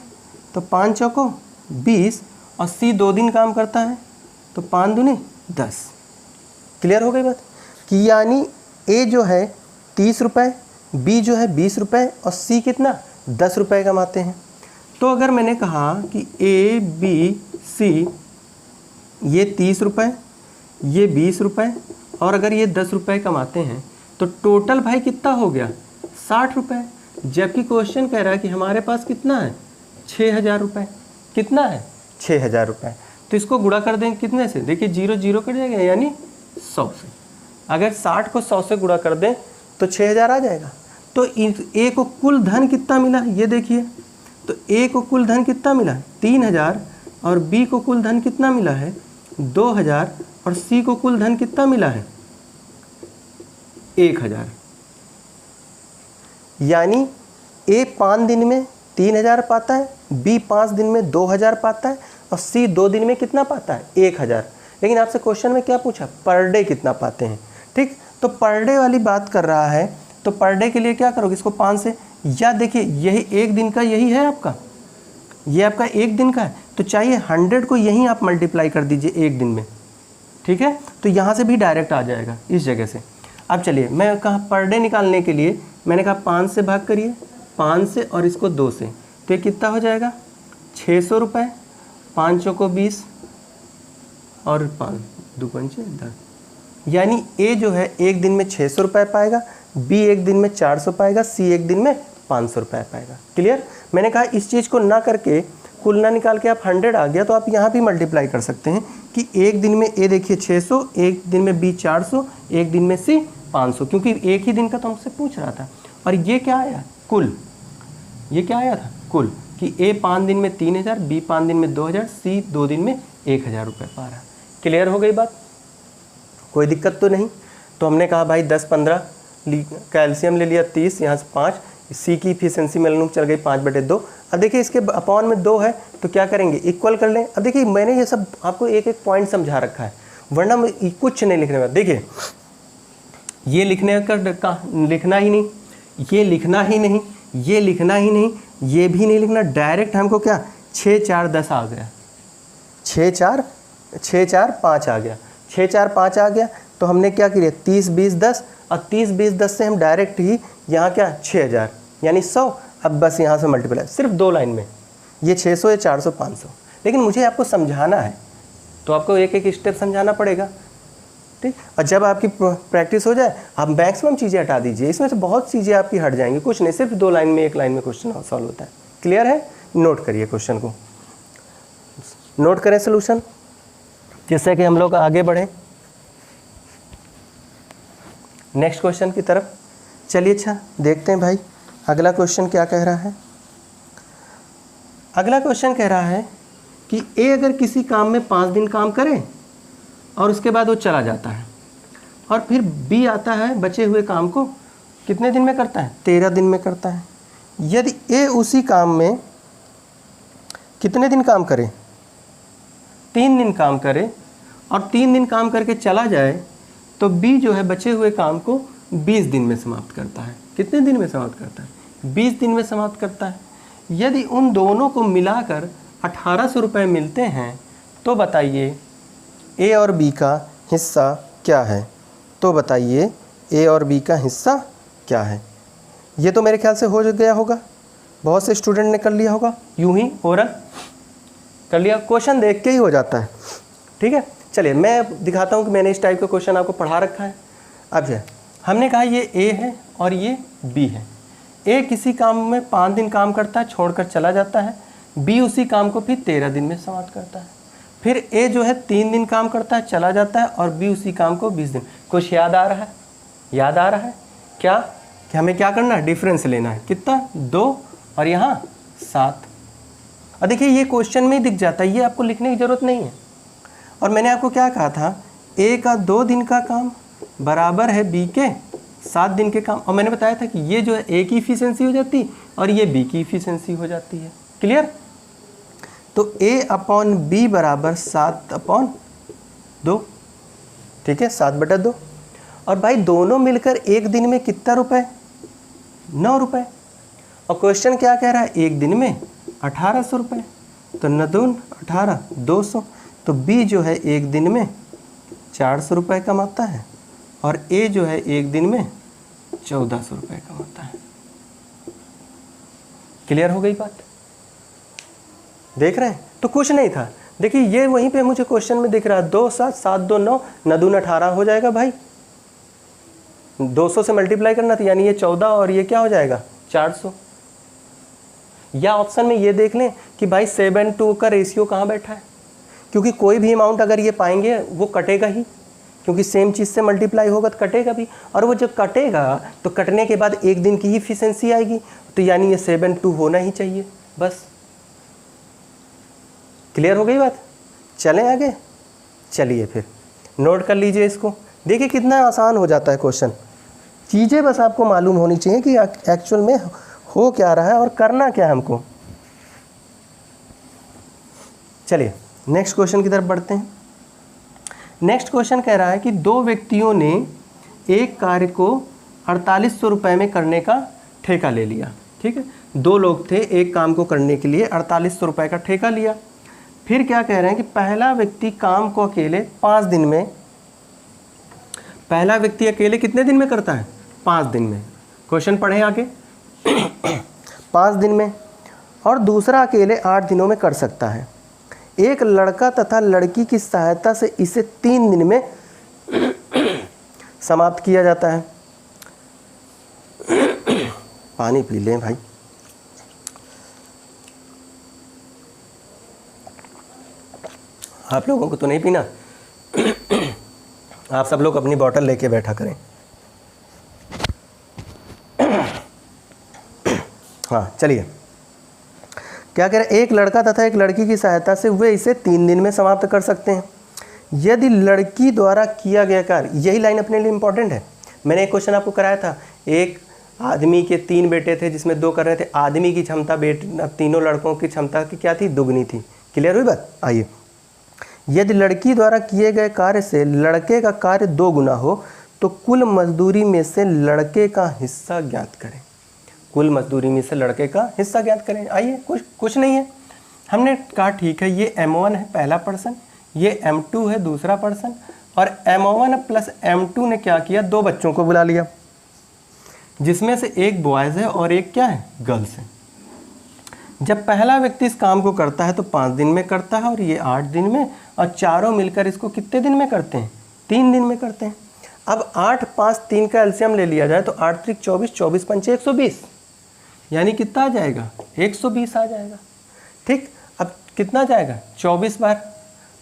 तो 5 चौको 20 और सी 2 दिन काम करता है तो 5 दूनी 10। क्लियर हो गई बात? कि यानी ए जो है 30 रुपये, बी जो है 20 रुपये और सी कितना? 10 रुपये कमाते हैं। तो अगर मैंने कहा कि ए बी सी ये 30 रुपये, ये 20 रुपये और अगर ये 10 रुपये कमाते हैं तो टोटल भाई कितना हो गया? 60 रुपये। जबकि क्वेश्चन कह रहा है कि हमारे पास कितना है? 6,000 रुपये। कितना है? 6,000 रुपये। तो इसको गुणा कर देंगे कितने से? देखिए 0 0 कट जाएगा यानी 100 से। अगर 60 को 100 से गुणा कर दें तो 6,000 आ जाएगा। तो ए को कुल धन कितना मिला? ये देखिए, तो ए को कुल धन कितना मिला? 3,000 और बी को कुल धन कितना मिला है? 2,000 और सी को कुल धन कितना मिला है? 1,000। यानी ए 5 दिन में 3,000 पाता है, बी 5 दिन में 2,000 पाता है और सी 2 दिन में कितना पाता है? 1,000। लेकिन आपसे क्वेश्चन में क्या पूछा? पर डे कितना पाते हैं। ठीक, तो पर डे वाली बात कर रहा है तो पर डे के लिए क्या करोगे? इसको 5 से, या देखिए यही 1 दिन का यही है आपका, ये आपका 1 दिन का है तो चाहिए 100 को यहीं आप मल्टीप्लाई कर दीजिए 1 दिन में। ठीक है, तो यहाँ से भी डायरेक्ट आ जाएगा इस जगह से। अब चलिए, मैं कहा पर डे निकालने के लिए मैंने कहा 5 से भाग करिए, 5 से और इसको 2 से, तो ये कितना हो जाएगा? 600 रुपये। 5 चौको 20 और 5 2 पंचे 10। यानी ए जो है 1 दिन में 600 रुपये पाएगा, बी 1 दिन में 400 पाएगा, सी 1 दिन में 500 रुपये पाएगा। क्लियर? मैंने कहा इस चीज़ को ना करके कुल ना निकाल के आप 100 आ गया तो आप यहाँ भी मल्टीप्लाई कर सकते हैं कि एक दिन में ए देखिए 600, एक दिन में बी 400, एक दिन में सी 500, क्योंकि एक ही दिन का तो हमसे पूछ रहा था। और ये क्या आया? कुल। ये क्या आया था? कुल। कि ए 5 दिन में 3000, बी 5 दिन में 2000, सी 2 दिन में 1000 रुपये पा रहा। क्लियर हो गई बात? कोई दिक्कत तो नहीं। तो हमने कहा भाई 10 15 कैल्शियम ले लिया 30, यहाँ से 5, सी की इफिशिएंसी में चल गई 5/2। अब देखिए इसके अपॉन में 2 है तो क्या करेंगे? इक्वल कर लें। अब देखिए मैंने ये सब आपको एक एक पॉइंट समझा रखा है, वरना कुछ नहीं लिखने में। देखिए ये लिखने का लिखना ही नहीं, ये लिखना ही नहीं, ये लिखना ही नहीं, ये भी नहीं लिखना। डायरेक्ट हमको क्या 6 4 10 आ गया, 6 4 5 आ गया, 6 4 5 आ गया। तो हमने क्या किया 30 20 10, और 30 20 10 से हम डायरेक्ट ही यहाँ क्या 6000 यानी 100। अब बस यहाँ से मल्टीप्लाई सिर्फ 2 लाइन में, ये 600, ये 400, 500। लेकिन मुझे आपको समझाना है तो आपको एक एक स्टेप समझाना पड़ेगा, ठीक। और जब आपकी प्रैक्टिस हो जाए आप मैक्सिमम चीज़ें हटा दीजिए, इसमें से बहुत चीज़ें आपकी हट जाएंगी। कुछ नहीं, सिर्फ 2 लाइन में, 1 लाइन में क्वेश्चन सॉल्व होता है। क्लियर है? नोट करिए क्वेश्चन को, नोट करें सोल्यूशन, जिससे कि हम लोग आगे बढ़ें नेक्स्ट क्वेश्चन की तरफ। चलिए अच्छा देखते हैं भाई अगला क्वेश्चन क्या कह रहा है। अगला क्वेश्चन कह रहा है कि ए अगर किसी काम में 5 दिन काम करे और उसके बाद वो चला जाता है, और फिर बी आता है बचे हुए काम को कितने दिन में करता है? 13 दिन में करता है। यदि ए उसी काम में कितने दिन काम करे? 3 दिन काम करे, और 3 दिन काम करके चला जाए, तो बी जो है बचे हुए काम को 20 दिन में समाप्त करता है। कितने दिन में समाप्त करता है? 20 दिन में समाप्त करता है। यदि उन दोनों को मिलाकर 1800 रुपये मिलते हैं तो बताइए ए और बी का हिस्सा क्या है? तो बताइए ए और बी का हिस्सा क्या है? ये तो मेरे ख्याल से हो गया होगा, बहुत से स्टूडेंट ने कर लिया होगा, यूं ही ओरल कर लिया। क्वेश्चन देख के ही हो जाता है, ठीक है। चलिए मैं दिखाता हूँ कि मैंने इस टाइप का क्वेश्चन आपको पढ़ा रखा है। अब जो हमने कहा ये ए है और ये बी है। ए किसी काम में 5 दिन काम करता है, छोड़कर चला जाता है। बी उसी काम को फिर 13 दिन में समाप्त करता है। फिर ए जो है 3 दिन काम करता है, चला जाता है, और बी उसी काम को 20 दिन। कुछ याद आ रहा है? याद आ रहा है क्या कि हमें क्या करना है? डिफरेंस लेना है। कितना? 2 और यहाँ 7। और देखिए ये क्वेश्चन में ही दिख जाता है, ये आपको लिखने की ज़रूरत नहीं है। और मैंने आपको क्या कहा था? ए का 2 दिन का काम बराबर है बी के 7 दिन के काम। और मैंने बताया था कि ये जो है ए की इफिशिएंसी हो जाती और ये बी की इफिशिएंसी हो जाती है। क्लियर? तो ए अपॉन बी बराबर 7/2, ठीक है, 7/2। और भाई दोनों मिलकर एक दिन में कितना रुपए? 9 रुपए। और क्वेश्चन क्या कह रहा है? एक दिन में 1800 रुपये। तो 9 दून 18, 200। तो बी जो है एक दिन में 400 रुपये कमाता है, और ए जो है एक दिन में 1400 रुपये कमाता है। क्लियर हो गई बात? देख रहे हैं? तो कुछ नहीं था। देखिए ये वहीं पे मुझे क्वेश्चन में दिख रहा है 2 7 7 2 9, 9 दून 18 हो जाएगा भाई। 200 से मल्टीप्लाई करना था, यानी ये 14 और ये क्या हो जाएगा? 400। या ऑप्शन में ये देख लें कि भाई 7:2 का रेशियो कहाँ बैठा है, क्योंकि कोई भी अमाउंट अगर ये पाएंगे वो कटेगा ही, क्योंकि सेम चीज़ से मल्टीप्लाई होगा तो कटेगा भी। और वो जब कटेगा तो कटने के बाद एक दिन की ही इफिशिएंसी आएगी, तो यानी ये 7:2 होना ही चाहिए बस। क्लियर हो गई बात? चलें आगे। चलिए फिर नोट कर लीजिए इसको। देखिए कितना आसान हो जाता है क्वेश्चन। चीज़ें बस आपको मालूम होनी चाहिए कि एक्चुअल में हो क्या रहा है और करना क्या है हमको। चलिए नेक्स्ट क्वेश्चन की तरफ बढ़ते हैं। नेक्स्ट क्वेश्चन कह रहा है कि 2 व्यक्तियों ने एक कार्य को 4800 रुपये में करने का ठेका ले लिया। ठीक है, 2 लोग थे, एक काम को करने के लिए 4800 रुपये का ठेका लिया। फिर क्या कह रहे हैं कि पहला व्यक्ति काम को अकेले 5 दिन में, पहला व्यक्ति अकेले कितने दिन में करता है? 5 दिन में। क्वेश्चन पढ़ें आगे। 5 दिन में, और दूसरा अकेले 8 दिनों में कर सकता है। एक लड़का तथा लड़की की सहायता से इसे 3 दिन में समाप्त किया जाता है। पानी पी लें भाई। आप लोगों को तो नहीं पीना, आप सब लोग अपनी बोतल लेके बैठा करें। हाँ चलिए, क्या कह रहे हैं, एक लड़का तथा एक लड़की की सहायता से वे इसे 3 दिन में समाप्त कर सकते हैं यदि लड़की द्वारा किया गया कार्य, यही लाइन अपने लिए इंपॉर्टेंट है। मैंने एक क्वेश्चन आपको कराया था, एक आदमी के 3 बेटे थे जिसमें 2 कर रहे थे, आदमी की क्षमता तीनों लड़कों की क्षमता की क्या थी, दुगनी थी। क्लियर हुई बात। आइए, यदि लड़की द्वारा किए गए कार्य से लड़के का कार्य 2 गुना हो तो कुल मजदूरी में से लड़के का हिस्सा ज्ञात करें। कुल मजदूरी में से लड़के का हिस्सा ज्ञात करें। आइए, कुछ नहीं है, हमने कहा ठीक है, ये M1 है पहला पर्सन, ये M2 है दूसरा पर्सन, और M1 प्लस M2 ने क्या किया, 2 बच्चों को बुला लिया जिसमें से एक बॉयज़ है और एक क्या है, गर्ल्स है। जब पहला व्यक्ति इस काम को करता है तो 5 दिन में करता है और ये 8 दिन में, और चारों मिलकर इसको कितने दिन में करते हैं, 3 दिन में करते हैं। अब 8, 5, 3 का एलसीएम ले लिया जाए तो 8 त्रिक 24, 24 पंचे 120, यानी कितना आ जाएगा, 120 आ जाएगा। ठीक, अब कितना जाएगा, 24 बार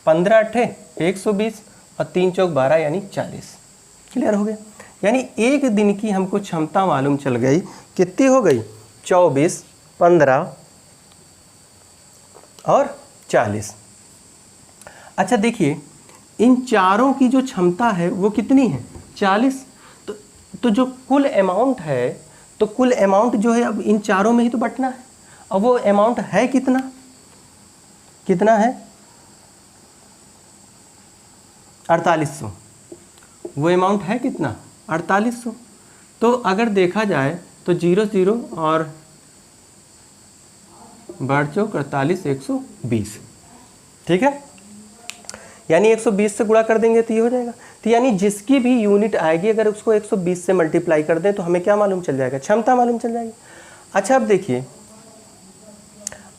15 अट्ठे 120 और 3 चौक 12 यानी 40। क्लियर हो गया। यानी एक दिन की हमको क्षमता मालूम चल गई, कितनी हो गई, 24, 15 और 40। अच्छा देखिए, इन चारों की जो क्षमता है वो कितनी है, 40। तो जो कुल अमाउंट है, तो कुल अमाउंट जो है अब इन चारों में ही तो बंटना है। अब वो अमाउंट है कितना, कितना है 4800। वो अमाउंट है कितना, 4800। तो अगर देखा जाए तो 0 0 और बढ़ चौक 48, 120। ठीक है, यानी 120 से गुणा कर देंगे तो ये हो जाएगा। तो यानी जिसकी भी यूनिट आएगी अगर उसको 120 से मल्टीप्लाई कर दें तो हमें क्या मालूम चल जाएगा, क्षमता मालूम चल जाएगी। अच्छा अब देखिए,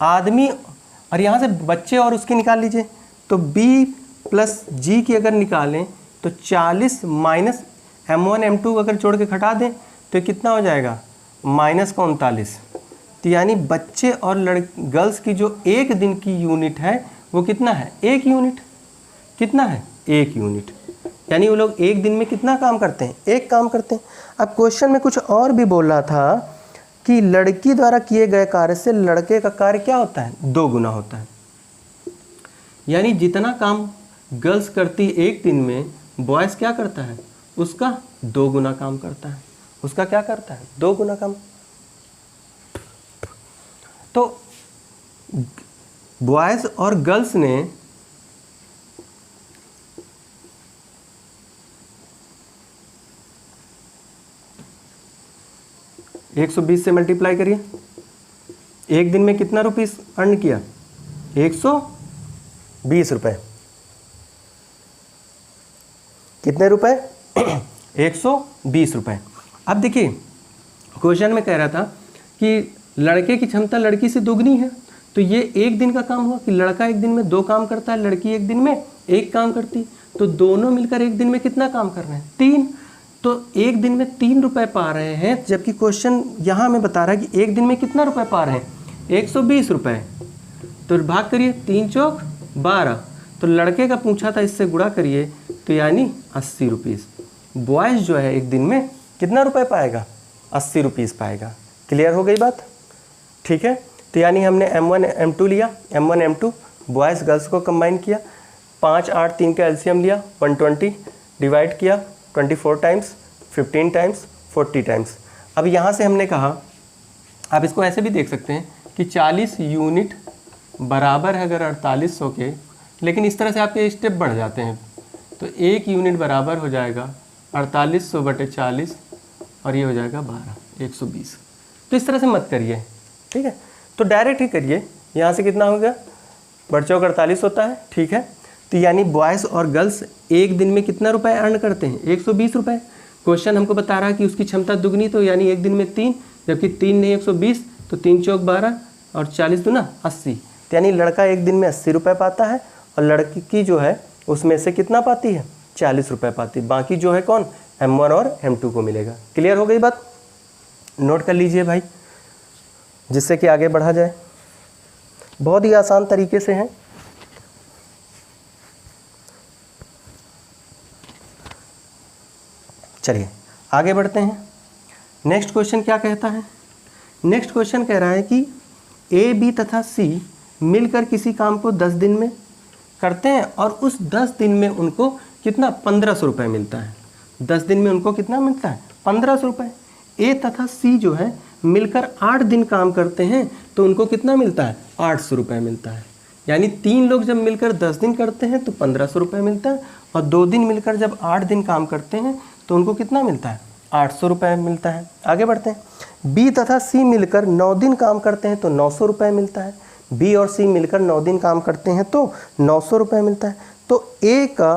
आदमी और यहाँ से बच्चे और उसकी निकाल लीजिए, तो B प्लस G की अगर निकालें तो 40 माइनस M1 M2 अगर जोड़ के घटा दें तो कितना हो जाएगा, -39। तो यानी बच्चे और गर्ल्स की जो एक दिन की यूनिट है वो कितना है, 1 यूनिट। कितना है, 1 यूनिट। यानी वो लोग एक दिन में कितना काम करते हैं, 1 काम करते हैं। अब क्वेश्चन में कुछ और भी बोल रहा था कि लड़की द्वारा किए गए कार्य से लड़के का कार्य क्या होता है, 2 गुना होता है। यानी जितना काम गर्ल्स करती एक दिन में, बॉयज़ क्या करता है, उसका 2 गुना काम करता है। उसका क्या करता है, 2 गुना काम। तो बॉयज़ और गर्ल्स ने एक 120 से मल्टीप्लाई करिए, एक दिन में कितना रुपीस अर्न किया, 120 रुपये। कितने रुपए, 120 रुपये। अब देखिए क्वेश्चन में कह रहा था कि लड़के की क्षमता लड़की से दोगुनी है, तो ये एक दिन का काम हुआ कि लड़का एक दिन में 2 काम करता है, लड़की एक दिन में 1 काम करती, तो दोनों मिलकर एक दिन में कितना काम कर रहे हैं, 3। तो एक दिन में 3 रुपये पा रहे हैं, जबकि क्वेश्चन यहाँ हमें बता रहा है कि एक दिन में कितना रुपए पा रहे हैं, 120 रुपये। तो भाग करिए, 3 चौक 12, तो लड़के का पूछा था इससे गुणा करिए तो यानी 80 रुपीज़। बॉयज़ जो है एक दिन में कितना रुपए पाएगा, 80 रुपीज़ पाएगा। क्लियर हो गई बात। ठीक है, तो यानी हमने M1 M2 लिया, M1 M2 बॉयज़ गर्ल्स को कंबाइन किया, 5 8 3 का एलसीएम लिया, 120 डिवाइड किया 24 टाइम्स, 15 टाइम्स, 40 टाइम्स। अब यहाँ से हमने कहा, आप इसको ऐसे भी देख सकते हैं कि 40 यूनिट बराबर है अगर 4800 के, लेकिन इस तरह से आपके स्टेप बढ़ जाते हैं। तो 1 यूनिट बराबर हो जाएगा 4800 बटे 40 और ये हो जाएगा 12, 120। तो इस तरह से मत करिए, ठीक है, तो डायरेक्ट ही करिए। यहाँ से कितना हो गया, बढ़ चौक 48 होता है, ठीक है। तो यानी बॉयज़ और गर्ल्स एक दिन में कितना रुपए अर्न करते हैं, 120 रुपये। क्वेश्चन हमको बता रहा है कि उसकी क्षमता दुगनी, तो यानी एक दिन में 3, जबकि 3 नहीं 120, तो 3 चौक 12 और 40 दूना 80। तो यानी लड़का एक दिन में 80 रुपये पाता है और लड़की की जो है उसमें से कितना पाती है, 40 रुपये पाती है। बाकी जो है कौन, M1 और M2 को मिलेगा। क्लियर हो गई बात। नोट कर लीजिए भाई, जिससे कि आगे बढ़ा जाए। बहुत ही आसान तरीके से है। चलिए आगे बढ़ते हैं। नेक्स्ट क्वेश्चन क्या कहता है? नेक्स्ट क्वेश्चन कह रहा है कि ए, बी तथा सी मिलकर किसी काम को 10 दिन में करते हैं और उस 10 दिन में उनको कितना 1500 रुपये मिलता है। 10 दिन में उनको कितना मिलता है? 1500 रुपये। ए तथा सी जो है मिलकर 8 दिन काम करते हैं तो उनको कितना मिलता है? 800 रुपये मिलता है। यानी 3 लोग जब मिलकर 10 दिन करते हैं तो 1500 रुपये मिलता है, और 2 दिन मिलकर जब 8 दिन काम करते हैं तो उनको कितना मिलता है? 800 रुपये मिलता है। आगे बढ़ते हैं। बी तथा सी मिलकर 9 दिन काम करते हैं तो 900 रुपये मिलता है। बी और सी मिलकर 9 दिन काम करते हैं तो 900 रुपये मिलता है। तो ए का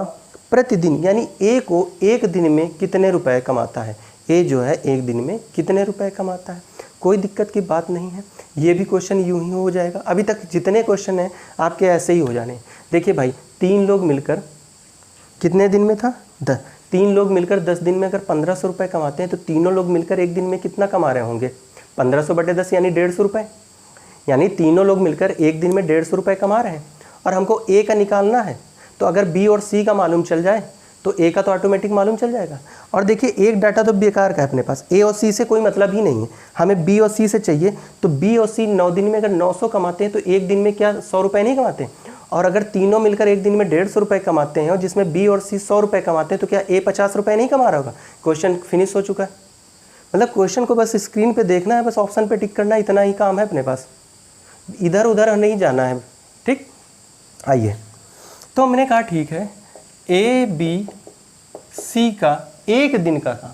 प्रतिदिन, यानी ए को एक दिन में कितने रुपए कमाता है? ए जो है एक दिन में कितने रुपए कमाता है? कोई दिक्कत की बात नहीं है, ये भी क्वेश्चन यूं ही हो जाएगा। अभी तक जितने क्वेश्चन हैं आपके ऐसे ही हो जाने। देखिए भाई, 3 लोग मिलकर कितने दिन में था? 10। 3 लोग मिलकर 10 दिन में अगर 1500 रुपये कमाते हैं तो तीनों लोग मिलकर एक दिन में कितना कमा रहे होंगे? 1500 बटे 10 यानी 150 रुपये। यानी तीनों लोग मिलकर एक दिन में 150 रुपये कमा रहे हैं, और हमको ए का निकालना है। तो अगर बी और सी का मालूम चल जाए तो ए का तो ऑटोमेटिक मालूम चल जाएगा। और देखिए एक डाटा तो बेकार का है अपने पास, ए और सी से कोई मतलब ही नहीं है, हमें बी और सी से चाहिए। तो बी और सी 9 दिन में अगर 900 कमाते हैं तो एक दिन में क्या 100 रुपये नहीं कमाते? और अगर तीनों मिलकर एक दिन में 150 रुपये कमाते हैं और जिसमें बी और सी 100 रुपये कमाते हैं तो क्या ए 50 रुपये नहीं कमा रहा होगा? क्वेश्चन फिनिश हो चुका है। मतलब क्वेश्चन को बस स्क्रीन पे देखना है, बस ऑप्शन पे टिक करना है, इतना ही काम है अपने पास, इधर उधर नहीं जाना है। ठीक, आइए। तो हमने कहा ठीक है, ए बी सी का एक दिन का काम,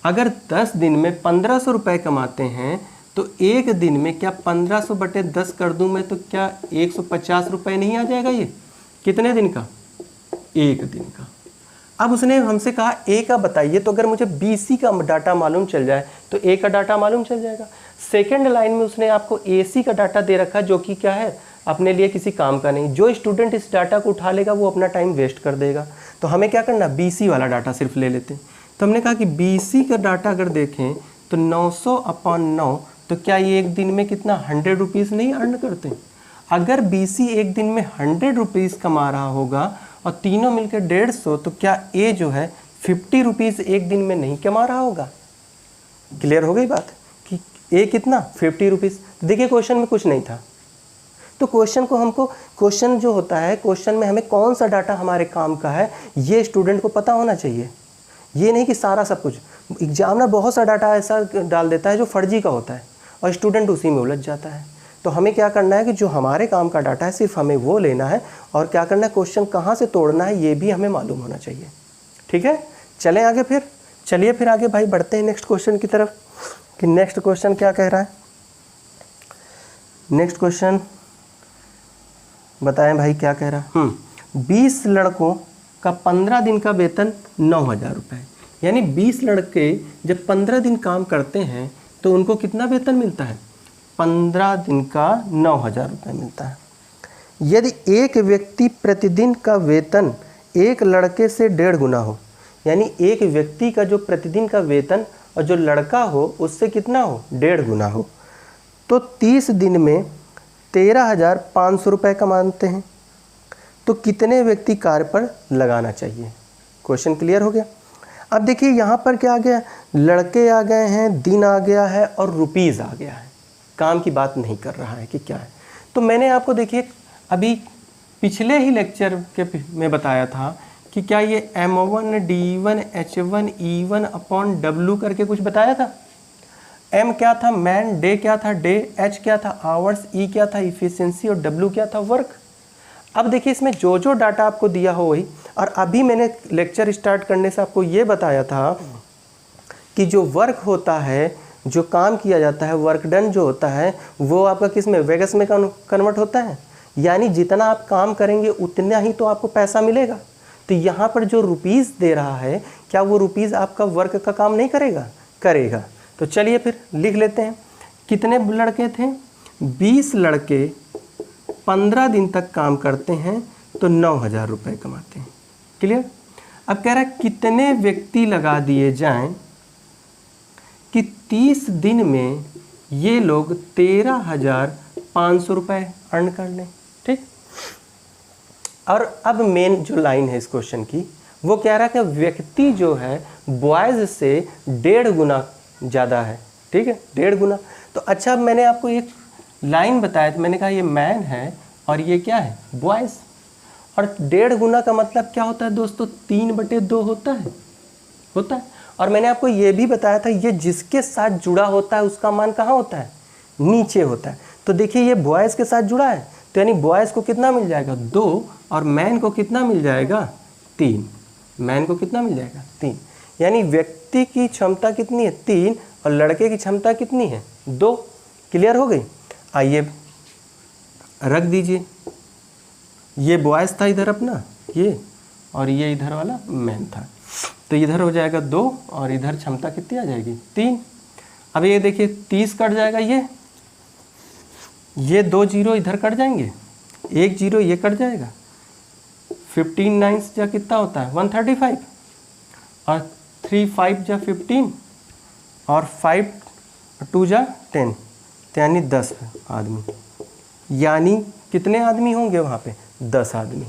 अगर 10 दिन में 1500 रुपये कमाते हैं तो एक दिन में क्या 1500 बटे 10 कर दूं मैं तो क्या 150 रुपये नहीं आ जाएगा? ये कितने दिन का? एक दिन का। अब उसने हमसे कहा ए का बताइए, तो अगर मुझे बी सी का डाटा मालूम चल जाए तो ए का डाटा मालूम चल जाएगा। सेकेंड लाइन में उसने आपको ए सी का डाटा दे रखा जो कि क्या है, अपने लिए किसी काम का नहीं। जो स्टूडेंट इस डाटा को उठा लेगा वो अपना टाइम वेस्ट कर देगा। तो हमें क्या करना, बी सी वाला डाटा सिर्फ ले लेते हैं। तो हमने कहा कि बी सी का डाटा अगर देखें तो 900/9, तो क्या ये एक दिन में कितना 100 रुपीज़ नहीं अर्न करते? अगर बी सी एक दिन में 100 रुपीज़ कमा रहा होगा और तीनों मिलकर 150, तो क्या ए जो है 50 रुपीज़ एक दिन में नहीं कमा रहा होगा? क्लियर हो गई बात कि ए कितना 50 रुपीज़। देखिए क्वेश्चन में कुछ नहीं था, तो क्वेश्चन को हमको, क्वेश्चन जो होता है, क्वेश्चन में हमें कौन सा डाटा हमारे काम का है ये स्टूडेंट को पता होना चाहिए। ये नहीं कि सारा सब कुछ। एग्जामिनर बहुत सा डाटा ऐसा डाल देता है जो फर्जी का होता है और स्टूडेंट उसी में उलझ जाता है। तो हमें क्या करना है कि जो हमारे काम का डाटा है सिर्फ हमें वो लेना है, और क्या करना है, क्वेश्चन कहाँ से तोड़ना है ये भी हमें मालूम होना चाहिए। ठीक है, चलें आगे फिर। चलिए फिर आगे भाई बढ़ते हैं नेक्स्ट क्वेश्चन की तरफ कि नेक्स्ट क्वेश्चन क्या कह रहा है। नेक्स्ट क्वेश्चन बताएं भाई क्या कह रहा है। 20 लड़कों का 15 दिन का वेतन 9000 रुपये। यानी 20 लड़के जब 15 दिन काम करते हैं तो उनको कितना वेतन मिलता है? 15 दिन का 9000 रुपये मिलता है। यदि एक व्यक्ति प्रतिदिन का वेतन एक लड़के से 1.5 गुना हो, यानी एक व्यक्ति का जो प्रतिदिन का वेतन और जो लड़का हो उससे कितना हो, 1.5 गुना हो, तो 30 दिन में 13,500 रुपये कमाते हैं, तो कितने व्यक्ति कार्य पर लगाना चाहिए? क्वेश्चन क्लियर हो गया। अब देखिए यहाँ पर क्या आ गया, लड़के आ गए हैं, दिन आ गया है और रुपीज़ आ गया है। काम की बात नहीं कर रहा है कि क्या है। तो मैंने आपको देखिए अभी पिछले ही लेक्चर के में बताया था कि क्या ये M1 D1 H1 E1/W करके कुछ बताया था। M क्या था, मैन, डे क्या था, डे, H क्या था, आवर्स, E क्या था, इफिशिएंसी, और W क्या था, वर्क। अब देखिए इसमें जो जो डाटा आपको दिया हो वही, और अभी मैंने लेक्चर स्टार्ट करने से आपको ये बताया था कि जो वर्क होता है, जो काम किया जाता है, वर्क डन जो होता है, वो आपका किस में, वेगस में कन्वर्ट होता है। यानी जितना आप काम करेंगे उतना ही तो आपको पैसा मिलेगा। तो यहाँ पर जो रुपीज़ दे रहा है, क्या वो रुपीज़ आपका वर्क का काम नहीं करेगा? करेगा। तो चलिए फिर लिख लेते हैं। कितने लड़के थे? 20 लड़के 15 दिन तक काम करते हैं तो 9000 रुपये कमाते हैं। क्लियर। अब कह रहा है कितने व्यक्ति लगा दिए जाएं, कि 30 दिन में ये लोग 13,500 रुपये अर्न कर लें। ठीक, और अब मेन जो लाइन है इस क्वेश्चन की वो कह रहा है कि व्यक्ति जो है बॉयज़ से 1.5 गुना ज़्यादा है। ठीक है, 1.5 गुना। तो अच्छा, मैंने आपको एक लाइन बताया तो मैंने कहा ये मैन है और ये क्या है, बॉयज़। और 1.5 गुना का मतलब क्या होता है दोस्तों, 3/2 होता है। और मैंने आपको ये भी बताया था ये जिसके साथ जुड़ा होता है उसका मान कहाँ होता है, नीचे होता है। तो देखिए ये बॉयज़ के साथ जुड़ा है तो यानी बॉयज़ को कितना मिल जाएगा, 2, और मैन को कितना मिल जाएगा, 3। मैन को कितना मिल जाएगा, 3। यानी व्यक्ति की क्षमता कितनी है, 3, और लड़के की क्षमता कितनी है, 2। क्लियर हो गई। आइए रख दीजिए, ये बॉयज़ था इधर अपना ये, और ये इधर वाला मैन था। तो इधर हो जाएगा 2 और इधर क्षमता कितनी आ जाएगी, 3। अब ये देखिए 30 कट जाएगा, ये 2 जीरो इधर कट जाएंगे, 1 जीरो ये कट जाएगा। 15 9 जा कितना होता है, 135, और 3 5 जा 15, और 5 2 जा 10, यानी 10 आदमी। यानी कितने आदमी होंगे वहाँ पे, 10 आदमी।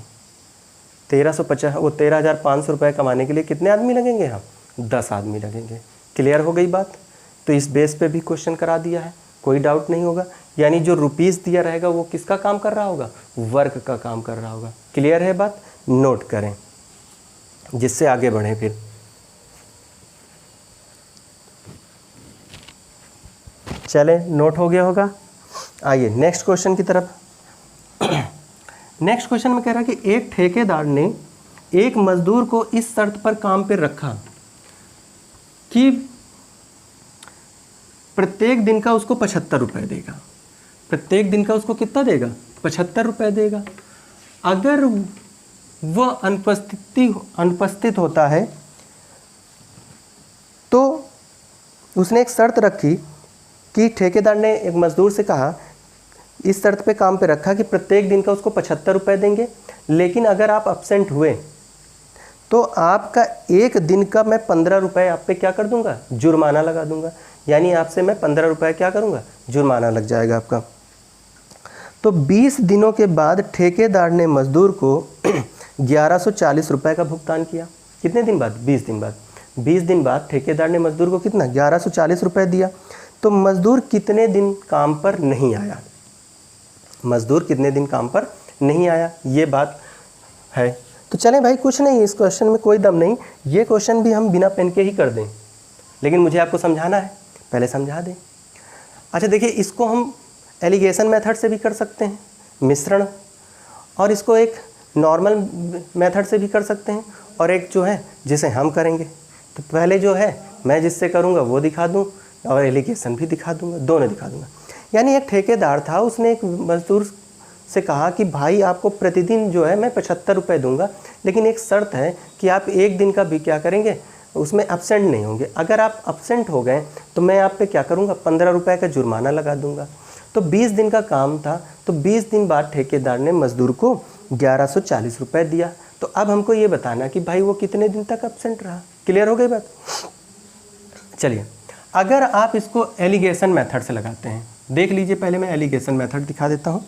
1350 वो 13,500 रुपये कमाने के लिए कितने आदमी लगेंगे, हम 10 आदमी लगेंगे। क्लियर हो गई बात। तो इस बेस पे भी क्वेश्चन करा दिया है, कोई डाउट नहीं होगा। यानी जो रुपीस दिया रहेगा वो किसका काम कर रहा होगा, वर्क का काम कर रहा होगा। क्लियर है बात, नोट करें जिससे आगे बढ़ें फिर। चलें, नोट हो गया होगा। आइए नेक्स्ट क्वेश्चन की तरफ। नेक्स्ट क्वेश्चन में कह रहा है कि एक ठेकेदार ने एक मजदूर को इस शर्त पर काम पर रखा कि प्रत्येक दिन का उसको 75 रुपये देगा। प्रत्येक दिन का उसको कितना देगा, 75 रुपये देगा। अगर वह अनुपस्थित होता है तो उसने एक शर्त रखी कि ठेकेदार ने एक मजदूर से कहा, इस शर्त पे काम पे रखा कि प्रत्येक दिन का उसको 75 रुपये देंगे, लेकिन अगर आप अब्सेंट हुए तो आपका एक दिन का मैं 15 रुपये आप पे क्या कर दूंगा, जुर्माना लगा दूंगा। यानी आपसे मैं 15 रुपये क्या करूंगा, जुर्माना लग जाएगा आपका। तो 20 दिनों के बाद ठेकेदार ने मजदूर को 1140 रुपये का भुगतान किया। कितने दिन बाद, 20 दिन बाद। 20 दिन बाद ठेकेदार ने मजदूर को कितना, 1140 रुपये दिया। तो मजदूर कितने दिन काम पर नहीं आया, मजदूर कितने दिन काम पर नहीं आया, ये बात है। तो चलें भाई, कुछ नहीं, इस क्वेश्चन में कोई दम नहीं। ये क्वेश्चन भी हम बिना पेन के ही कर दें, लेकिन मुझे आपको समझाना है, पहले समझा दें। अच्छा देखिए, इसको हम एलिगेशन मेथड से भी कर सकते हैं, मिश्रण, और इसको एक नॉर्मल मेथड से भी कर सकते हैं, और एक जो है जिसे हम करेंगे। तो पहले जो है मैं जिससे करूँगा वो दिखा दूँ और एलिगेशन भी दिखा दूँगा, दोनों दिखा दूँगा। यानी एक ठेकेदार था, उसने एक मजदूर से कहा कि भाई आपको प्रतिदिन जो है मैं 75 रुपये दूंगा, लेकिन एक शर्त है कि आप एक दिन का भी क्या करेंगे, उसमें अब्सेंट नहीं होंगे। अगर आप अब्सेंट हो गए तो मैं आप पे क्या करूंगा, 15 रुपये का जुर्माना लगा दूंगा। तो 20 दिन का काम था, तो 20 दिन बाद ठेकेदार ने मजदूर को 1140 रुपये दिया। तो अब हमको ये बताना कि भाई वो कितने दिन तक अब्सेंट रहा। क्लियर हो गई बात। चलिए, अगर आप इसको एलिगेशन मेथड से लगाते हैं, देख लीजिए, पहले मैं एलिगेशन मेथड दिखा देता हूँ।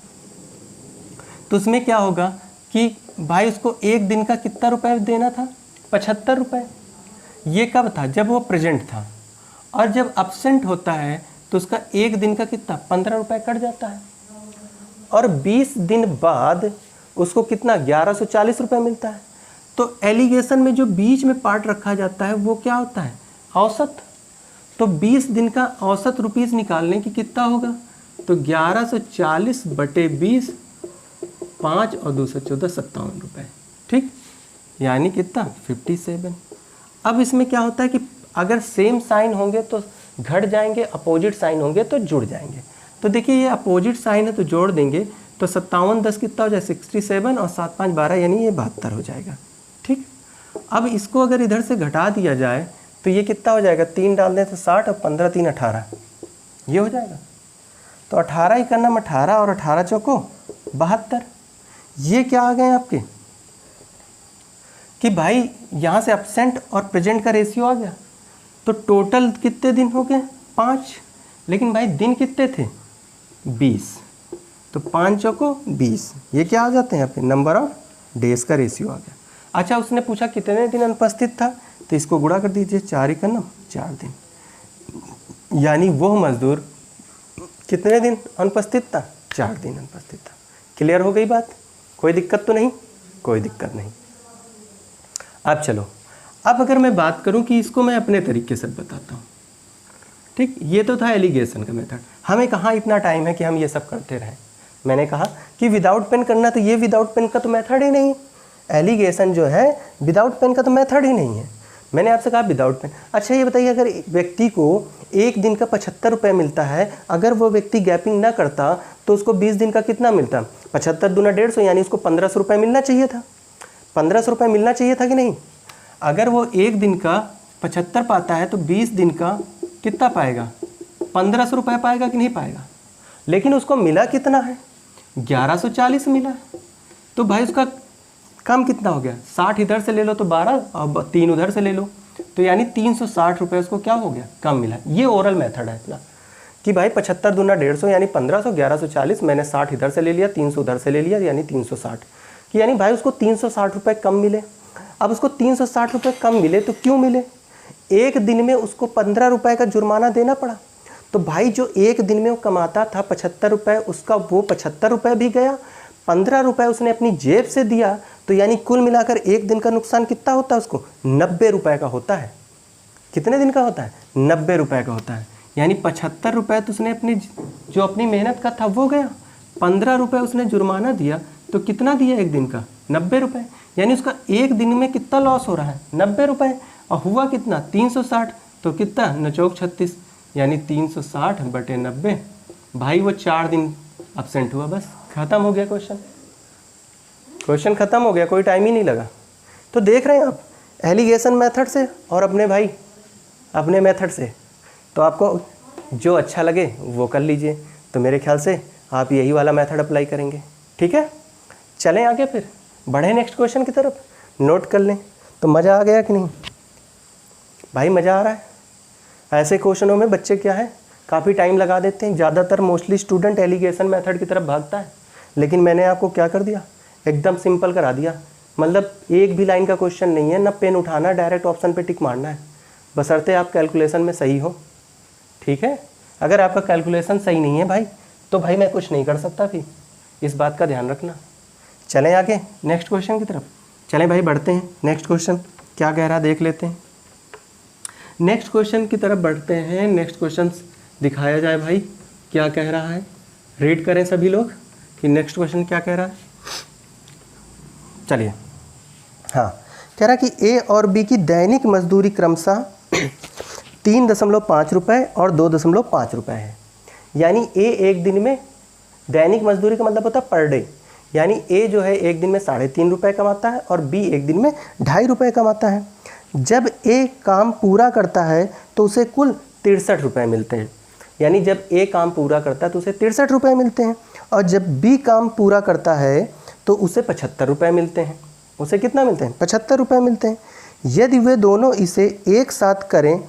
तो उसमें क्या होगा कि भाई उसको एक दिन का कितना रुपए देना था, 75 रुपये। ये कब था, जब वो प्रेजेंट था, और जब अब्सेंट होता है तो उसका एक दिन का कितना, 15 रुपये कट जाता है, और 20 दिन बाद उसको कितना, 1140 रुपये मिलता है। तो एलिगेशन में जो बीच में पार्ट रखा जाता है वो क्या होता है, औसत। तो 20 दिन का औसत रुपीस निकालने की कितना होगा, तो 1140 बटे 20, 5 और 2 14, 57 रुपये। ठीक, यानी कितना, 57। अब इसमें क्या होता है कि अगर सेम साइन होंगे तो घट जाएंगे, अपोजिट साइन होंगे तो जुड़ जाएंगे। तो देखिए ये अपोजिट साइन है तो जोड़ देंगे, तो 57 10 कितना हो जाए, 67, और 7 5 12, यानी ये 72 हो जाएगा। ठीक, अब इसको अगर इधर से घटा दिया जाए तो ये कितना हो जाएगा, 3 डाल दें तो 60, और 15 3 18, ये हो जाएगा। तो 18 ही करना, 18 और 18 चौको 72। ये क्या आ गए आपके कि भाई यहाँ से अब्सेंट और प्रेजेंट का रेशियो आ गया। तो टोटल कितने दिन हो गए 5, लेकिन भाई दिन कितने थे 20, तो 5 चौको 20, ये क्या आ जाते हैं अपने नंबर ऑफ डेज का रेशियो आ गया। अच्छा उसने पूछा कितने दिन अनुपस्थित था, तो इसको गुणा कर दीजिए, 4 × 9 4 दिन, यानी वो मजदूर कितने दिन अनुपस्थित था 4 दिन अनुपस्थित था। क्लियर हो गई बात, कोई दिक्कत तो नहीं, कोई दिक्कत नहीं। अब चलो, अब अगर मैं बात करूं कि इसको मैं अपने तरीके से बताता हूं, ठीक। ये तो था एलिगेशन का मेथड, हमें कहाँ इतना टाइम है कि हम ये सब करते रहें। मैंने कहा कि विदाउट पेन करना, तो ये विदाउट पेन का तो मेथड ही नहीं, एलिगेशन जो है विदाउट पेन का तो मेथड ही नहीं है। मैंने आपसे कहा विदाउट पेन। अच्छा ये बताइए, अगर व्यक्ति को एक दिन का 75 रुपये मिलता है, अगर वो व्यक्ति गैपिंग ना करता तो उसको 20 दिन का कितना मिलता, 75 दूना 150, यानी उसको 1500 रुपये मिलना चाहिए था। 1500 रुपये मिलना चाहिए था कि नहीं। अगर वो एक दिन का 75 पाता है तो 20 दिन का कितना पाएगा, 1500 रुपये पाएगा कि नहीं पाएगा। लेकिन उसको मिला कितना है, 1140 मिला है। तो भाई उसका कम कितना हो गया, 60 इधर से ले लो तो 12 और 3 उधर से ले लो, तो यानी 360 रुपये उसको क्या हो गया, कम मिला। ये ओरल मेथड है इतना कि भाई 75 दूना 150, यानी 1500, 1140, मैंने 60 इधर से ले लिया, 300 उधर से ले लिया, यानी 360, कि यानी भाई उसको 360 रुपये कम मिले। अब उसको 360 रुपये कम मिले तो क्यों मिले, एक दिन में उसको 15 रुपये का जुर्माना देना पड़ा। तो भाई जो एक दिन में वो कमाता था 75 रुपये, उसका वो 75 रुपये भी गया, 15 रुपये उसने अपनी जेब से दिया, तो यानी कुल मिलाकर एक दिन का नुकसान कितना होता है उसको, 90 रुपये का होता है। कितने दिन का होता है, 90 रुपये का होता है। यानी 75 रुपये तो उसने अपनी जो अपनी मेहनत का था वो गया, 15 रुपये उसने जुर्माना दिया, तो कितना दिया एक दिन का, 90 रुपये। यानी उसका एक दिन में कितना लॉस हो रहा है, 90 रुपये, और हुआ कितना 360, तो कितना 9 चौक 36, यानी 360 बटे 90। भाई वो 4 दिन अब्सेंट हुआ, बस खत्म हो गया क्वेश्चन, क्वेश्चन खत्म हो गया, कोई टाइम ही नहीं लगा। तो देख रहे हैं आप, एलिगेशन मेथड से और अपने भाई अपने मेथड से, तो आपको जो अच्छा लगे वो कर लीजिए। तो मेरे ख्याल से आप यही वाला मेथड अप्लाई करेंगे, ठीक है। चलें आगे, फिर बढ़ें नेक्स्ट क्वेश्चन की तरफ, नोट कर लें। तो मज़ा आ गया कि नहीं भाई, मज़ा आ रहा है। ऐसे क्वेश्चनों में बच्चे क्या है, काफ़ी टाइम लगा देते हैं। ज़्यादातर मोस्टली स्टूडेंट एलिगेशन मेथड की तरफ भागता है, लेकिन मैंने आपको क्या कर दिया, एकदम सिंपल करा दिया। मतलब एक भी लाइन का क्वेश्चन नहीं है, ना पेन उठाना, डायरेक्ट ऑप्शन पे टिक मारना है, बशर्ते आप कैलकुलेशन में सही हो, ठीक है। अगर आपका कैलकुलेशन सही नहीं है भाई, तो भाई मैं कुछ नहीं कर सकता, फिर इस बात का ध्यान रखना। चलें आगे नेक्स्ट क्वेश्चन की तरफ, चलें भाई बढ़ते हैं। नेक्स्ट क्वेश्चन क्या कह रहा है देख लेते हैं। नेक्स्ट क्वेश्चन की तरफ बढ़ते हैं। नेक्स्ट क्वेश्चन दिखाया जाए भाई क्या कह रहा है, रीड करें सभी लोग कि नेक्स्ट क्वेश्चन क्या कह रहा है। चलिए, हाँ, कह रहा कि ए और बी की दैनिक मजदूरी क्रमशः 3.5 रुपये और 2.5 रुपये है। यानी ए एक दिन में, दैनिक मजदूरी का मतलब होता है पर डे, यानी ए जो है एक दिन में 3.5 रुपये कमाता है और बी एक दिन में 2.5 रुपये कमाता है। जब ए काम पूरा करता है तो उसे कुल 63 रुपये मिलते हैं। यानी जब ए काम पूरा करता है तो उसे 63 रुपये मिलते हैं, और जब बी काम पूरा करता है तो उसे 75 रुपये मिलते हैं। उसे कितना मिलते हैं, 75 रुपये मिलते हैं। यदि वे दोनों इसे एक साथ करें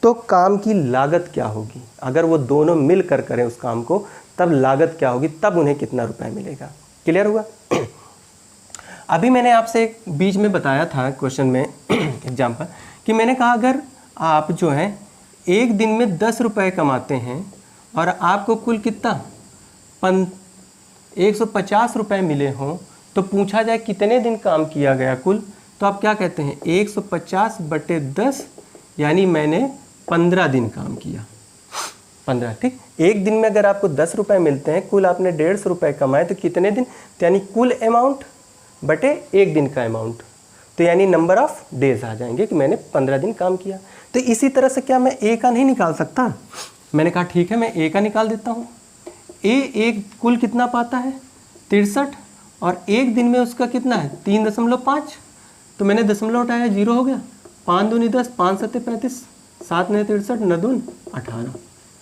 तो काम की लागत क्या होगी, अगर वो दोनों मिलकर करें उस काम को तब लागत क्या होगी, तब उन्हें कितना रुपया मिलेगा। क्लियर हुआ। अभी मैंने आपसे एक बीच में बताया था क्वेश्चन में एग्जाम्पल कि मैंने कहा अगर आप जो है एक दिन में 10 रुपये कमाते हैं और आपको कुल कितना 150 रुपये मिले हों, तो पूछा जाए कितने दिन काम किया गया कुल, तो आप क्या कहते हैं 150 बटे 10, यानी मैंने 15 दिन काम किया, 15, ठीक। एक दिन में अगर आपको 10 रुपये मिलते हैं, कुल आपने 150 रुपये कमाए, तो कितने दिन, तो यानी कुल अमाउंट बटे एक दिन का अमाउंट, तो यानी नंबर ऑफ डेज आ जाएंगे कि मैंने 15 दिन काम किया। तो इसी तरह से क्या मैं ए का नहीं निकाल सकता, मैंने कहा ठीक है मैं ए का निकाल देता हूँ। ए एक कुल कितना पाता है 63, और एक दिन में उसका कितना है 3.5, तो मैंने दशमलव हटाया 0 हो गया, 5 दूनी 10, 5 सत्ते 35, 7 ने 63, 9 दून 18,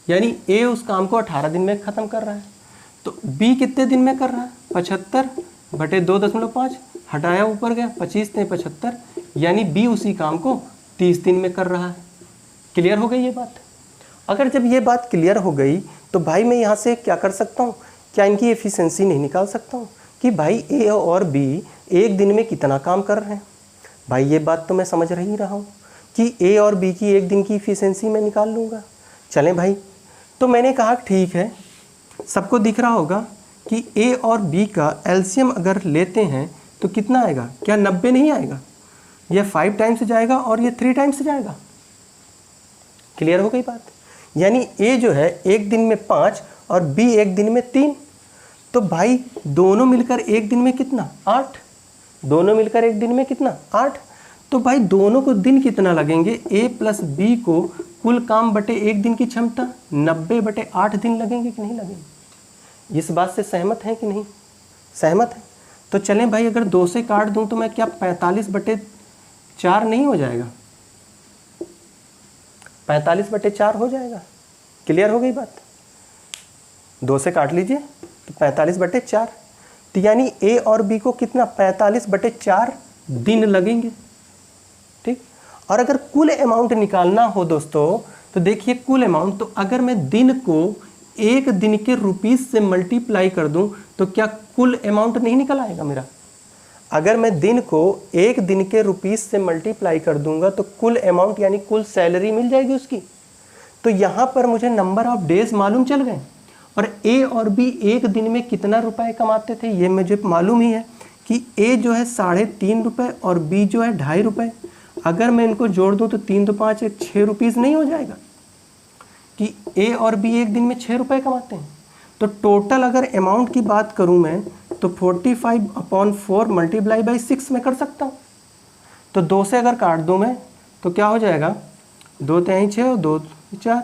यानी ए उस काम को 18 दिन में ख़त्म कर रहा है। तो बी कितने दिन में कर रहा है 75 बटे 2.5, हटाया ऊपर गया 25 ने 75, यानी बी उसी काम को 30 दिन में कर रहा है। क्लियर हो गई ये बात? अगर जब ये बात क्लियर हो गई तो भाई मैं यहाँ से क्या कर सकता हूँ, क्या इनकी एफिशिएंसी नहीं निकाल सकता हूँ कि भाई ए और बी एक दिन में कितना काम कर रहे हैं? भाई ये बात तो मैं समझ ही रहा हूँ कि ए और बी की एक दिन की एफिशिएंसी मैं निकाल लूँगा। चलें भाई, तो मैंने कहा ठीक है, सबको दिख रहा होगा कि ए और बी का एलसीएम अगर लेते हैं तो कितना आएगा? क्या 90 नहीं आएगा? यह 5 टाइम्स जाएगा और ये 3 टाइम्स जाएगा। क्लियर हो गई बात? यानी ए जो है एक दिन में 5 और बी एक दिन में 3, तो भाई दोनों मिलकर एक दिन में कितना? 8। दोनों मिलकर एक दिन में कितना? 8। तो भाई दोनों को दिन कितना लगेंगे? ए प्लस बी को कुल काम बटे एक दिन की क्षमता 90/8 दिन लगेंगे कि नहीं लगेंगे? इस बात से सहमत हैं कि नहीं? सहमत है? तो चलें भाई, अगर 2 से काट दूं तो मैं क्या 45/4 नहीं हो जाएगा? 45/4 हो जाएगा। क्लियर हो गई बात? 2 से काट लीजिए तो 45/4, तो यानी ए और बी को कितना? 45/4 दिन लगेंगे। ठीक। और अगर कुल अमाउंट निकालना हो दोस्तों, तो देखिए कुल अमाउंट, तो अगर मैं दिन को एक दिन के रुपीस से मल्टीप्लाई कर दूं तो क्या कुल अमाउंट नहीं निकल आएगा मेरा? अगर मैं दिन को एक दिन के रुपीस से मल्टीप्लाई कर दूंगा तो कुल अमाउंट यानी कुल सैलरी मिल जाएगी उसकी। तो यहाँ पर मुझे नंबर ऑफ डेज मालूम चल गए, और ए और बी एक दिन में कितना रुपए कमाते थे ये मुझे मालूम ही है कि ए जो है 3.5 रुपये और बी जो है 2.5 रुपये। अगर मैं इनको जोड़ दूं तो 3 तो 5 6 रुपीज़ नहीं हो जाएगा कि ए और बी एक दिन में 6 रुपये कमाते हैं? तो टोटल अगर अमाउंट की बात करूं मैं तो 45/4 मल्टीप्लाई बाई 6 में कर सकता हूँ। तो 2 से अगर काट दूं मैं तो क्या हो जाएगा? 2 तिहाई 6 और 2 4,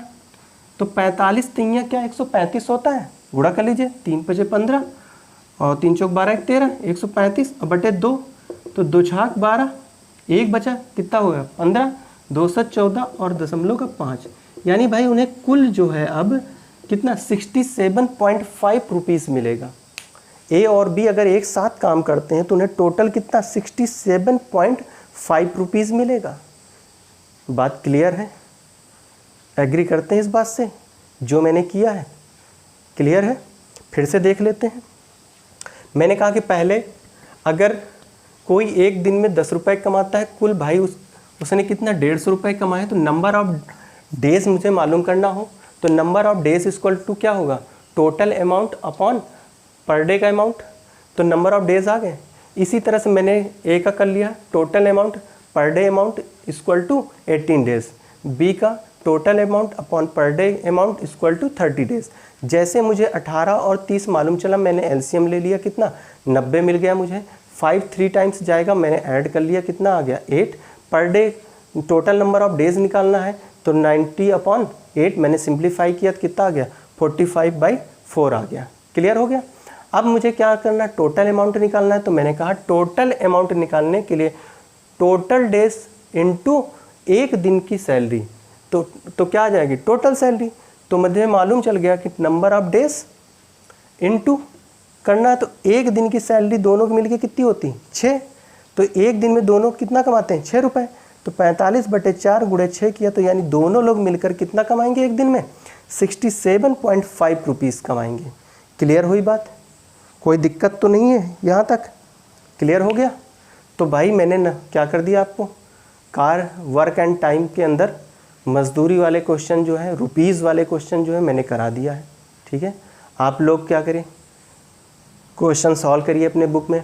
तो 45 तियाँ क्या 135 होता है? गुणा कर लीजिए, 3 × 5 = 15 और 3 × 4 = 12 = 13, 135 और बटे 2, तो 2 × 12, 1 बचा, कितना होगा? 15, 2 × 14 और 0.5, यानी भाई उन्हें कुल जो है अब कितना? 67.5 रुपीज़ मिलेगा। ए और बी अगर एक साथ काम करते हैं तो उन्हें टोटल कितना? 67.5 रुपीज़ मिलेगा। बात क्लियर है? एग्री करते हैं इस बात से जो मैंने किया है? क्लियर है? फिर से देख लेते हैं। मैंने कहा कि पहले अगर कोई एक दिन में 10 रुपये कमाता है कुल, भाई उसने कितना? 150 रुपये कमाए। तो नंबर ऑफ डेज मुझे मालूम करना हो तो number of days equal to क्या होगा? Total amount upon per day का अमाउंट। तो नंबर ऑफ डेज आ गए। इसी तरह से मैंने ए का कर लिया, total amount per day amount equal to 18 days. B का total amount upon per day amount equal to 30 days. जैसे मुझे 18 और 30 मालूम चला, मैंने एलसीएम ले लिया, कितना? 90 मिल गया मुझे। 5 3 टाइम्स जाएगा, मैंने ऐड कर लिया, कितना आ गया? 8। Per day total number of days निकालना है तो 90/8 मैंने सिंप्लीफाई किया तो कितना आ गया? 45/4 आ गया। क्लियर हो गया? अब मुझे क्या करना है? टोटल अमाउंट निकालना है। तो मैंने कहा टोटल अमाउंट निकालने के लिए टोटल डेज इनटू एक दिन की सैलरी, तो क्या आ जाएगी? Total salary. तो मुझे मालूम चल गया कि नंबर ऑफ डेज इनटू करना है तो एक दिन की सैलरी दोनों को मिलके कितनी होती? 6। तो एक दिन में दोनों कितना कमाते हैं? 6 रुपये। तो 45/4 × 6 किया, तो यानी दोनों लोग मिलकर कितना कमाएंगे एक दिन में? 67.5 रुपीज़ कमाएंगे। क्लियर हुई बात? कोई दिक्कत तो नहीं है यहाँ तक? क्लियर हो गया? तो भाई मैंने ना क्या कर दिया आपको, कार वर्क एंड टाइम के अंदर मजदूरी वाले क्वेश्चन जो है, रुपीज़ वाले क्वेश्चन जो है मैंने करा दिया है। ठीक है, आप लोग क्या करें, क्वेश्चन सॉल्व करिए अपने बुक में।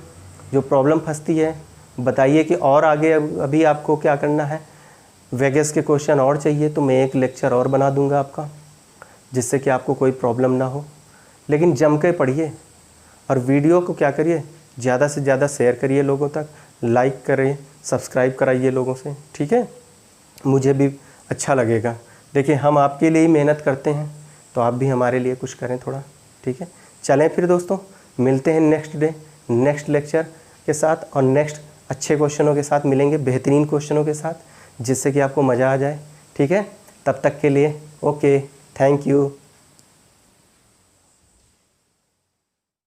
जो प्रॉब्लम फंसती है बताइए कि और आगे अभी आपको क्या करना है, वेगस के क्वेश्चन और चाहिए तो मैं एक लेक्चर और बना दूंगा आपका, जिससे कि आपको कोई प्रॉब्लम ना हो। लेकिन जम के पढ़िए और वीडियो को क्या करिए, ज़्यादा से ज़्यादा शेयर करिए लोगों तक, लाइक करें, सब्सक्राइब कराइए लोगों से। ठीक है, मुझे भी अच्छा लगेगा। देखिए हम आपके लिए ही मेहनत करते हैं तो आप भी हमारे लिए कुछ करें थोड़ा। ठीक है, चलें फिर दोस्तों, मिलते हैं नेक्स्ट डे नेक्स्ट लेक्चर के साथ और नेक्स्ट अच्छे क्वेश्चनों के साथ मिलेंगे, बेहतरीन क्वेश्चनों के साथ, जिससे कि आपको मज़ा आ जाए। ठीक है, तब तक के लिए ओके, थैंक यू।